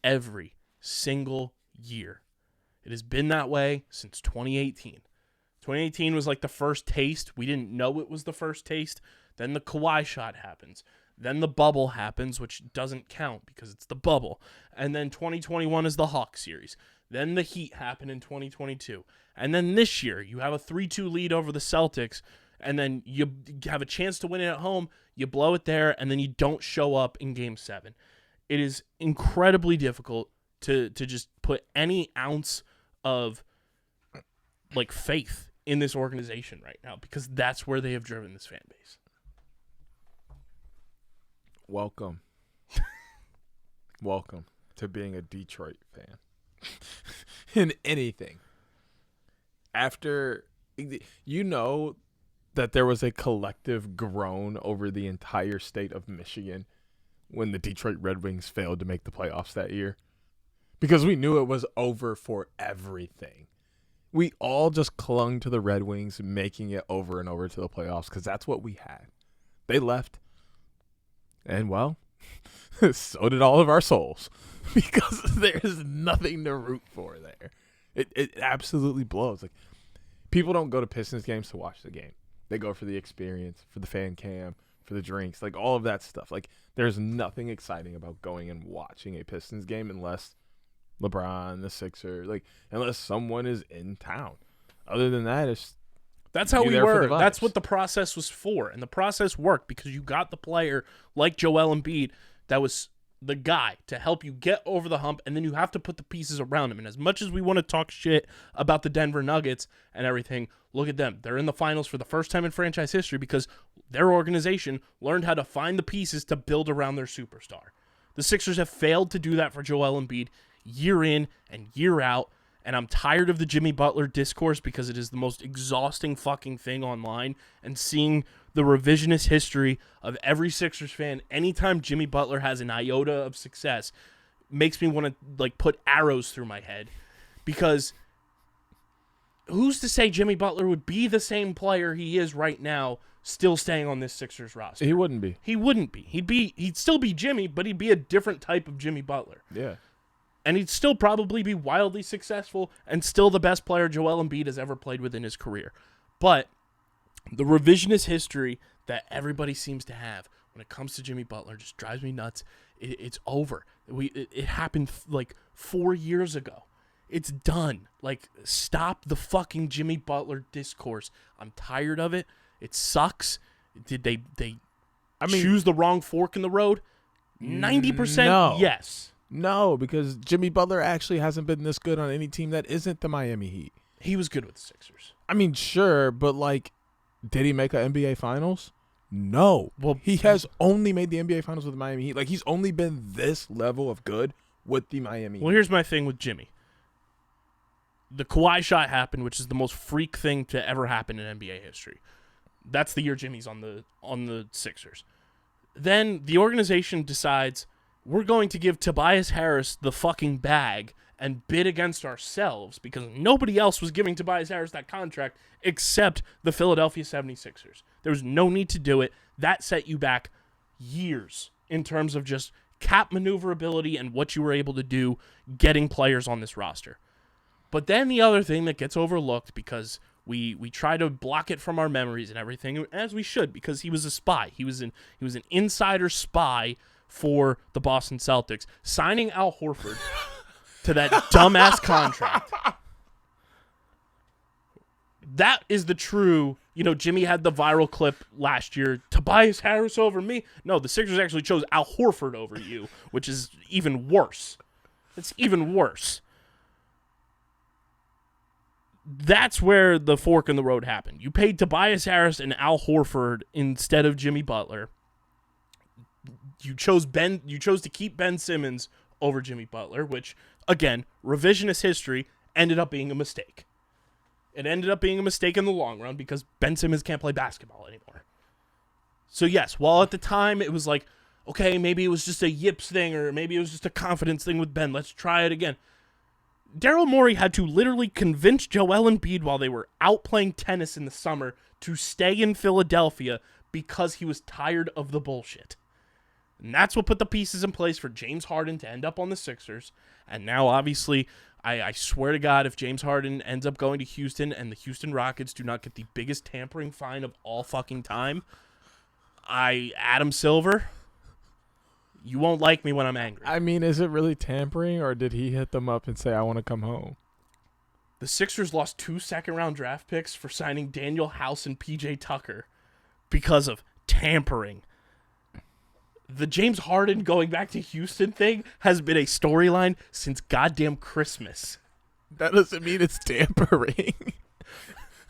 every single year. It has been that way since 2018. 2018 was like the first taste. We didn't know it was the first taste. Then the Kawhi shot happens. Then the bubble happens, which doesn't count because it's the bubble. And then 2021 is the Hawks series. Then the Heat happen in 2022. And then this year, you have a 3-2 lead over the Celtics, and then you have a chance to win it at home. You blow it there, and then you don't show up in Game 7. It is incredibly difficult to just put any ounce of faith in this organization right now because that's where they have driven this fan base. Welcome to being a Detroit fan in anything. After, that there was a collective groan over the entire state of Michigan when the Detroit Red Wings failed to make the playoffs that year. Because we knew it was over for everything. We all just clung to the Red Wings, making it over and over to the playoffs because that's what we had. They left. And, well, so did all of our souls because there's nothing to root for there. It absolutely blows. Like, people don't go to Pistons games to watch the game. They go for the experience, for the fan cam, for the drinks, like all of that stuff. Like, there's nothing exciting about going and watching a Pistons game unless LeBron, the Sixers, like unless someone is in town. Other than that, that's how we were. That's what the process was for, and the process worked because you got the player like Joel Embiid that was the guy to help you get over the hump, and then you have to put the pieces around him. And as much as we want to talk shit about the Denver Nuggets and everything, look at them. They're in the finals for the first time in franchise history because their organization learned how to find the pieces to build around their superstar. The Sixers have failed to do that for Joel Embiid year in and year out, and I'm tired of the Jimmy Butler discourse because it is the most exhausting fucking thing online, and seeing the revisionist history of every Sixers fan anytime Jimmy Butler has an iota of success makes me want to like put arrows through my head, because who's to say Jimmy Butler would be the same player he is right now still staying on this Sixers roster? He wouldn't be. He wouldn't be. He'd still be Jimmy, but he'd be a different type of Jimmy Butler. Yeah. And he'd still probably be wildly successful and still the best player Joel Embiid has ever played with in his career. But the revisionist history that everybody seems to have when it comes to Jimmy Butler just drives me nuts. It's over. It happened like 4 years ago. It's done. Like, stop the fucking Jimmy Butler discourse. I'm tired of it. It sucks. Did they choose the wrong fork in the road? 90% no. Yes. No, because Jimmy Butler actually hasn't been this good on any team that isn't the Miami Heat. He was good with the Sixers. I mean, sure, but like, did he make an NBA Finals? No. Well, he has only made the NBA Finals with the Miami Heat. Like, he's only been this level of good with the Miami Heat. Well, here's my thing with Jimmy. The Kawhi shot happened, which is the most freak thing to ever happen in NBA history. That's the year Jimmy's on the Sixers. Then the organization decides, we're going to give Tobias Harris the fucking bag and bid against ourselves because nobody else was giving Tobias Harris that contract except the Philadelphia 76ers. There was no need to do it. That set you back years in terms of just cap maneuverability and what you were able to do getting players on this roster. But then the other thing that gets overlooked because we try to block it from our memories and everything, as we should, because he was a spy. He was an insider spy for the Boston Celtics, signing Al Horford to that dumbass contract. That is the true, Jimmy had the viral clip last year, Tobias Harris over me. No, the Sixers actually chose Al Horford over you, which is even worse. It's even worse. That's where the fork in the road happened. You paid Tobias Harris and Al Horford instead of Jimmy Butler. You chose to keep Ben Simmons over Jimmy Butler, which, again, revisionist history, ended up being a mistake. It ended up being a mistake in the long run because Ben Simmons can't play basketball anymore. So yes, while at the time it was like, okay, maybe it was just a yips thing or maybe it was just a confidence thing with Ben. Let's try it again. Daryl Morey had to literally convince Joel Embiid while they were out playing tennis in the summer to stay in Philadelphia because he was tired of the bullshit. And that's what put the pieces in place for James Harden to end up on the Sixers. And now, obviously, I swear to God, if James Harden ends up going to Houston and the Houston Rockets do not get the biggest tampering fine of all fucking time, Adam Silver, you won't like me when I'm angry. I mean, is it really tampering, or did he hit them up and say, I want to come home? The Sixers lost 2 second-round draft picks for signing Daniel House and P.J. Tucker because of tampering. The James Harden going back to Houston thing has been a storyline since goddamn Christmas. That doesn't mean it's tampering.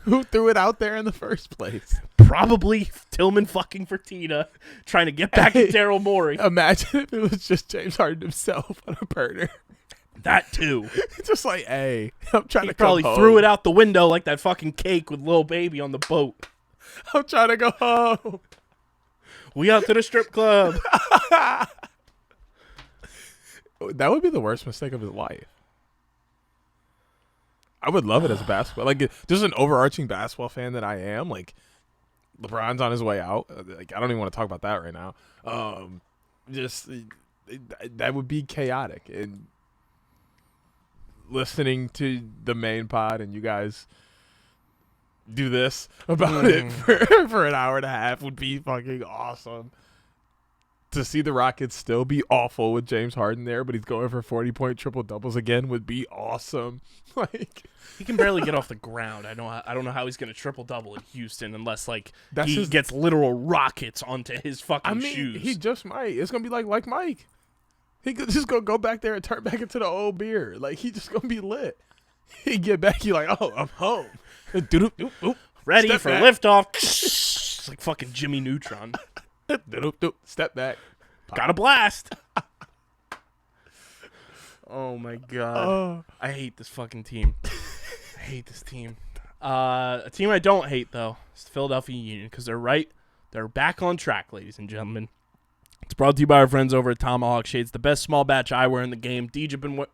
Who threw it out there in the first place? Probably Tillman fucking Fertitta trying to get back at Daryl Morey. Imagine if it was just James Harden himself on a burner. That too. Just like, hey, I'm trying to probably come threw home. it out the window like that fucking cake with Lil Baby on the boat. I'm trying to go home. We out to the strip club. That would be the worst mistake of his life. I would love it as a basketball. Like, just an overarching basketball fan that I am. Like, LeBron's on his way out. Like, I don't even want to talk about that right now. That would be chaotic. And listening to the main pod and you guys do this about it for an hour and a half would be fucking awesome. To see the Rockets still be awful with James Harden there, but he's going for 40-point triple-doubles again would be awesome. Like, he can barely get off the ground. I don't know how he's going to triple-double in Houston unless he gets literal rockets onto his fucking shoes. He just might. It's going to be like Mike. He could just go back there and turn back into the old beer. Like, he just going to be lit. He get back, he like, oh, I'm home. Ready Step for back. liftoff. It's like fucking Jimmy Neutron. Step back. Got a blast. Oh my god. I hate this fucking team. I hate this team. A team I don't hate though is the Philadelphia Union because they're back on track, ladies and gentlemen. It's brought to you by our friends over at Tomahawk Shades, the best small batch eyewear in the game.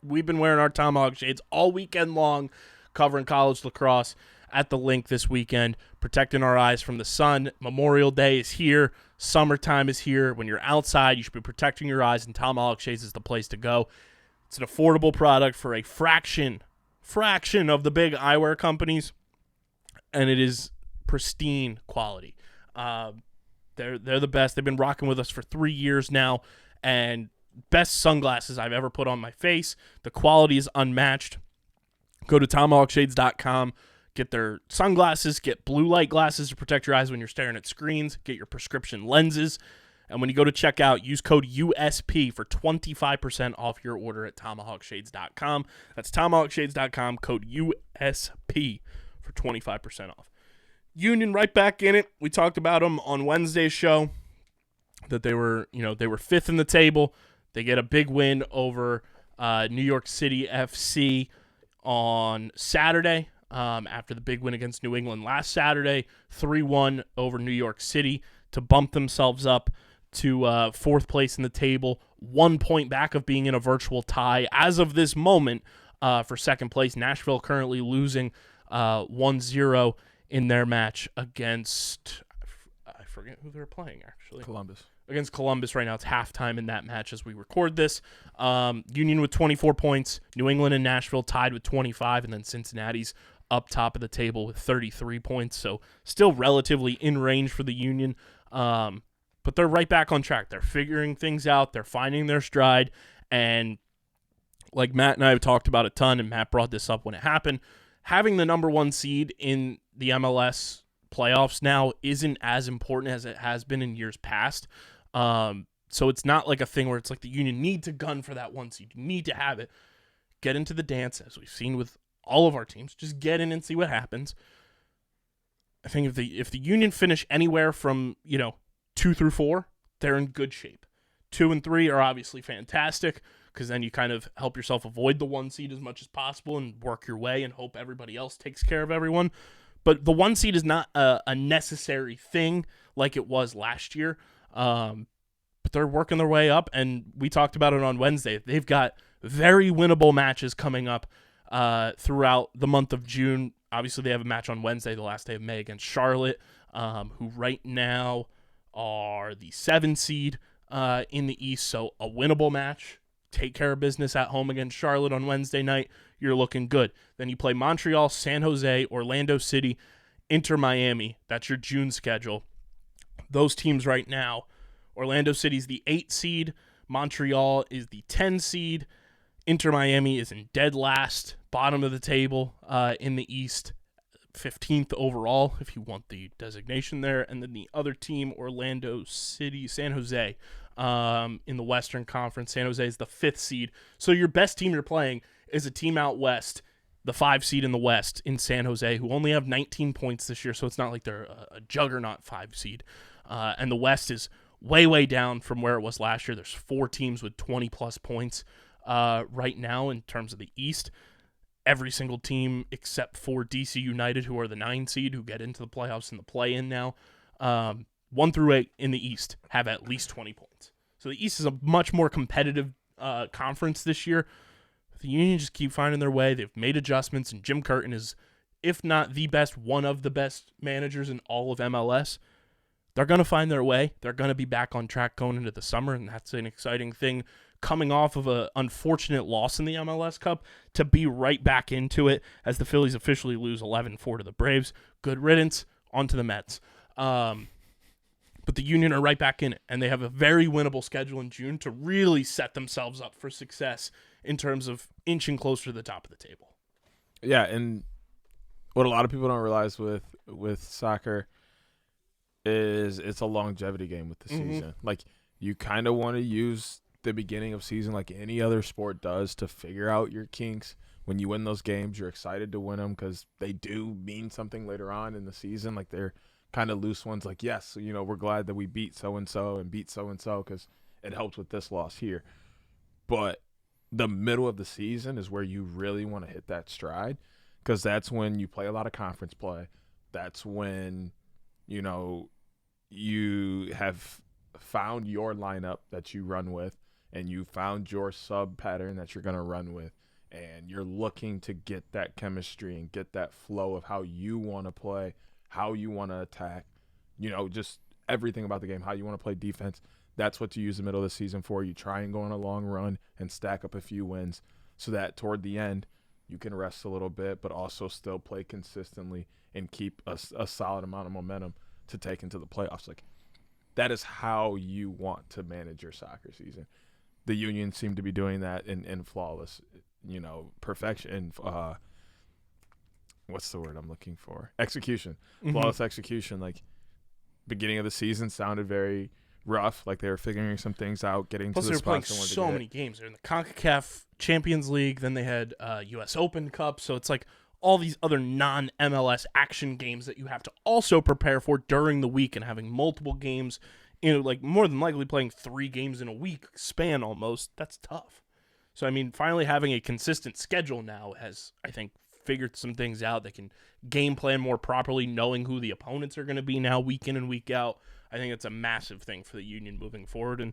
We've been wearing our Tomahawk Shades all weekend long, covering college lacrosse at the link this weekend, protecting our eyes from the sun. Memorial Day is here. Summertime is here. When you're outside, you should be protecting your eyes, and Tomahawk Shades is the place to go. It's an affordable product for a fraction of the big eyewear companies, and it is pristine quality. They're the best. They've been rocking with us for 3 years now, and best sunglasses I've ever put on my face. The quality is unmatched. Go to tomahawkshades.com. Get their sunglasses, get blue light glasses to protect your eyes when you're staring at screens, get your prescription lenses, and when you go to checkout, use code USP for 25% off your order at tomahawkshades.com. That's tomahawkshades.com, code USP for 25% off. Union right back in it. We talked about them on Wednesday's show, that they were fifth in the table. They get a big win over New York City FC on Saturday. After the big win against New England last Saturday, 3-1 over New York City to bump themselves up to fourth place in the table, 1 point back of being in a virtual tie as of this moment for second place. Nashville currently losing 1-0 in their match against, I forget who they're playing actually. Columbus. Against Columbus right now. It's halftime in that match as we record this. Union with 24 points. New England and Nashville tied with 25, and then Cincinnati's up top of the table with 33 points. So still relatively in range for the Union. But they're right back on track. They're figuring things out. They're finding their stride. And like Matt and I have talked about a ton, and Matt brought this up when it happened, having the number one seed in the MLS playoffs now isn't as important as it has been in years past. So it's not like a thing where it's like the Union need to gun for that one seed. You need to have it. Get into the dance, as we've seen with all of our teams. Just get in and see what happens. I think if the Union finish anywhere from 2 through 4, they're in good shape. 2 and 3 are obviously fantastic because then you kind of help yourself avoid the one seed as much as possible and work your way and hope everybody else takes care of everyone. But the one seed is not a necessary thing like it was last year. But they're working their way up, and we talked about it on Wednesday. They've got very winnable matches coming up throughout the month of June. Obviously, they have a match on Wednesday, the last day of May, against Charlotte, who right now are the 7 seed in the East. So a winnable match. Take care of business at home against Charlotte on Wednesday night. You're looking good. Then you play Montreal, San Jose, Orlando City, Inter Miami. That's your June schedule. Those teams right now, Orlando City's the 8 seed. Montreal is the 10 seed. Inter Miami is in dead last, bottom of the table in the East, 15th overall, if you want the designation there. And then the other team, Orlando City, San Jose, in the Western Conference. San Jose is the 5th seed. So your best team you're playing is a team out west the 5 seed in the West in San Jose, who only have 19 points this year, so it's not like they're a juggernaut 5 seed. And the West is way, way down from where it was last year. There's 4 teams with 20-plus points right now in terms of the East. Every single team except for DC United, who are the 9 seed, who get into the playoffs and the play-in now, 1 through 8 in the East have at least 20 points. So the East is a much more competitive conference this year. The Union just keep finding their way. They've made adjustments, and Jim Curtin is, if not the best, one of the best managers in all of MLS. They're going to find their way. They're going to be back on track going into the summer, and that's an exciting thing coming off of an unfortunate loss in the MLS Cup to be right back into it as the Phillies officially lose 11-4 to the Braves. Good riddance, on to the Mets. But the Union are right back in it, and they have a very winnable schedule in June to really set themselves up for success in terms of inching closer to the top of the table. Yeah, and what a lot of people don't realize with soccer is it's a longevity game with the season. Like, you kind of want to use the beginning of season like any other sport does to figure out your kinks. When you win those games, you're excited to win them because they do mean something later on in the season. Like, they're kind of loose ones, like, yes, we're glad that we beat so-and-so and beat so-and-so because it helped with this loss here. But the middle of the season is where you really want to hit that stride because that's when you play a lot of conference play. That's when, you have found your lineup that you run with and you found your sub pattern that you're going to run with, and you're looking to get that chemistry and get that flow of how you want to play, how you want to attack, just everything about the game, how you want to play defense. That's what you use the middle of the season for. You try and go on a long run and stack up a few wins so that toward the end you can rest a little bit but also still play consistently and keep a solid amount of momentum to take into the playoffs. Like, that is how you want to manage your soccer season. The Union seem to be doing that in flawless, perfection. What's the word I'm looking for? Execution. Flawless execution. Like, beginning of the season sounded very rough, like they were figuring some things out, getting Plus to the they were playing spots. so many games. They're in the CONCACAF Champions League, then they had U.S. Open Cup, so it's like all these other non-MLS action games that you have to also prepare for during the week, and having multiple games, like more than likely playing 3 games in a week span almost, that's tough. So, I mean, finally having a consistent schedule now has, I think, figured some things out. They can game plan more properly, knowing who the opponents are going to be now week in and week out. I think it's a massive thing for the Union moving forward, and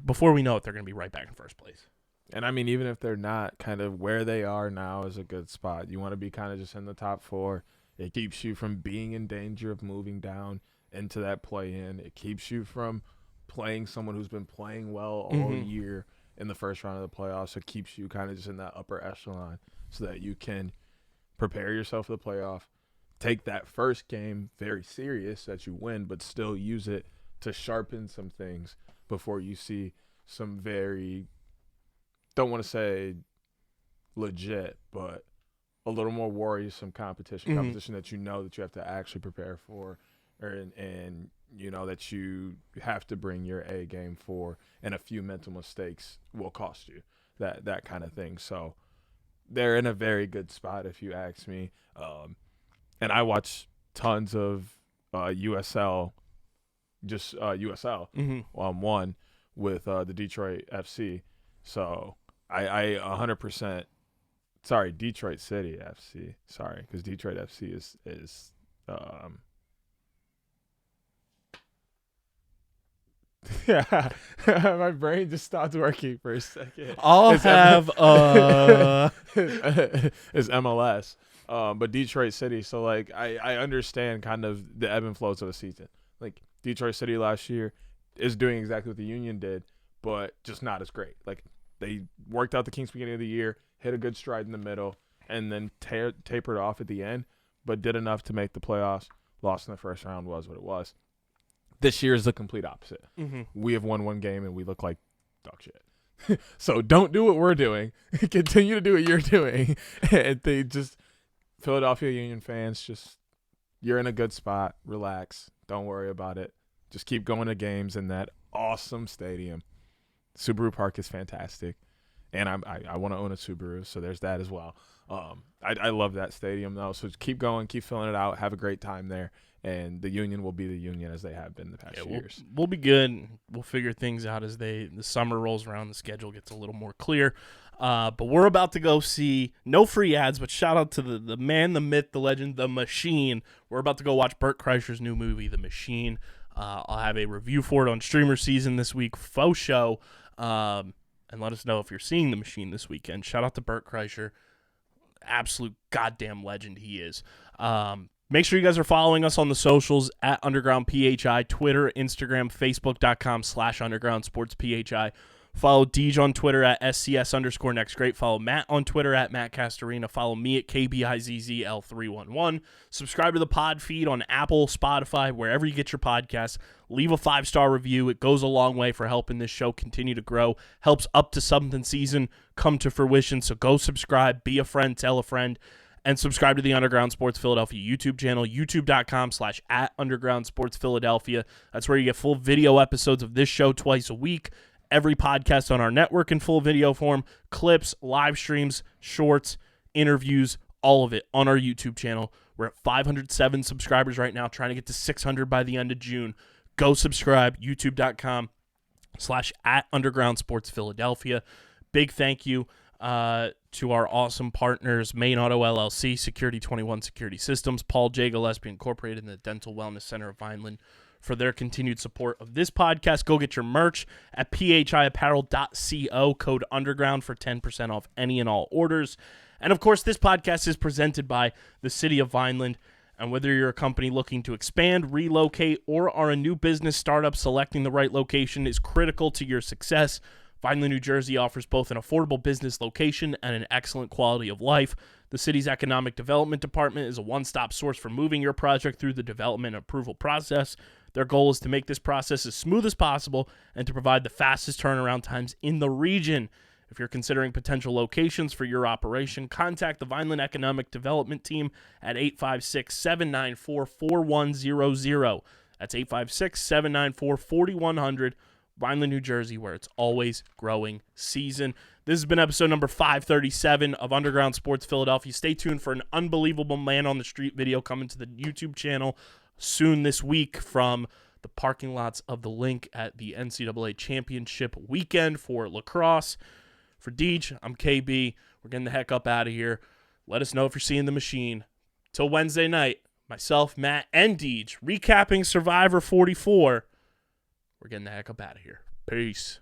before we know it, they're going to be right back in first place. And, I mean, even if they're not, kind of where they are now is a good spot. You want to be kind of just in the top 4. It keeps you from being in danger of moving down into that play-in. It keeps you from playing someone who's been playing well all year in the first round of the playoffs. It keeps you kind of just in that upper echelon so that you can prepare yourself for the playoff, take that first game very serious that you win, but still use it to sharpen some things before you see some very, don't want to say legit, but a little more worrisome competition that you know that you have to actually prepare for, and that you have to bring your A game for, and a few mental mistakes will cost you that kind of thing. So they're in a very good spot if you ask me. And I watch tons of USL, just USL one with the Detroit FC. So I 100%. Sorry, Detroit City FC. Sorry, because Detroit FC is yeah. My brain just stopped working for a second. It's MLS. But Detroit City. So like I understand kind of the ebb and flows of the season. Like Detroit City last year is doing exactly what the Union did, but just not as great. Like they worked out the kinks beginning of the year, hit a good stride in the middle, and then tapered off at the end, but did enough to make the playoffs. Lost in the first round was what it was. This year is the complete opposite. We have won one game and we look like dog shit. So don't do what we're doing. Continue to do what you're doing. And they just, Philadelphia Union fans, just, you're in a good spot. Relax. Don't worry about it. Just keep going to games in that awesome stadium. Subaru Park is fantastic. And I want to own a Subaru, so there's that as well. I love that stadium, though, so just keep going, keep filling it out, have a great time there, and the Union will be the Union as they have been the past years. We'll be good. We'll figure things out as the summer rolls around, the schedule gets a little more clear. But we're about to go see, no free ads, but shout out to the man, the myth, the legend, The Machine. We're about to go watch Bert Kreischer's new movie, The Machine. I'll have a review for it on Streamer Season this week, faux show. And let us know if you're seeing The Machine this weekend. Shout out to Bert Kreischer. Absolute goddamn legend he is. Make sure you guys are following us on the socials at Underground PHI, Twitter, Instagram, Facebook.com/UndergroundSportsPHI. Follow Deej on Twitter at SCS_NextGreat. Follow Matt on Twitter at Matt Castorina. Follow me at KBIZZL311. Subscribe to the pod feed on Apple, Spotify, wherever you get your podcasts. Leave a 5-star review. It goes a long way for helping this show continue to grow. Helps Up to Something season come to fruition. So go subscribe, be a friend, tell a friend, and subscribe to the Underground Sports Philadelphia YouTube channel, youtube.com/@UndergroundSportsPhiladelphia. That's where you get full video episodes of this show twice a week. Every podcast on our network in full video form, clips, live streams, shorts, interviews, all of it on our YouTube channel. We're at 507 subscribers right now, trying to get to 600 by the end of June. Go subscribe, youtube.com/@UndergroundSportsPhiladelphia. Big thank you to our awesome partners, Main Auto LLC, Security 21 Security Systems, Paul J. Gillespie Incorporated, and the Dental Wellness Center of Vineland for their continued support of this podcast. Go get your merch at phiapparel.co, code underground for 10% off any and all orders. And of course, this podcast is presented by the City of Vineland. And whether you're a company looking to expand, relocate, or are a new business startup, selecting the right location is critical to your success. Vineland, New Jersey offers both an affordable business location and an excellent quality of life. The city's economic development department is a one-stop source for moving your project through the development and approval process. Their goal is to make this process as smooth as possible and to provide the fastest turnaround times in the region. If you're considering potential locations for your operation, contact the Vineland Economic Development Team at 856-794-4100. That's 856-794-4100. Vineland, New Jersey, where it's always growing season. This has been episode number 537 of Underground Sports Philadelphia. Stay tuned for an unbelievable Man on the Street video coming to the YouTube channel soon this week from the parking lots of the Link at the NCAA Championship weekend for lacrosse. For Deej, I'm KB. We're getting the heck up out of here. Let us know if you're seeing The Machine. Till Wednesday night, myself, Matt, and Deej recapping Survivor 44. We're getting the heck up out of here. Peace.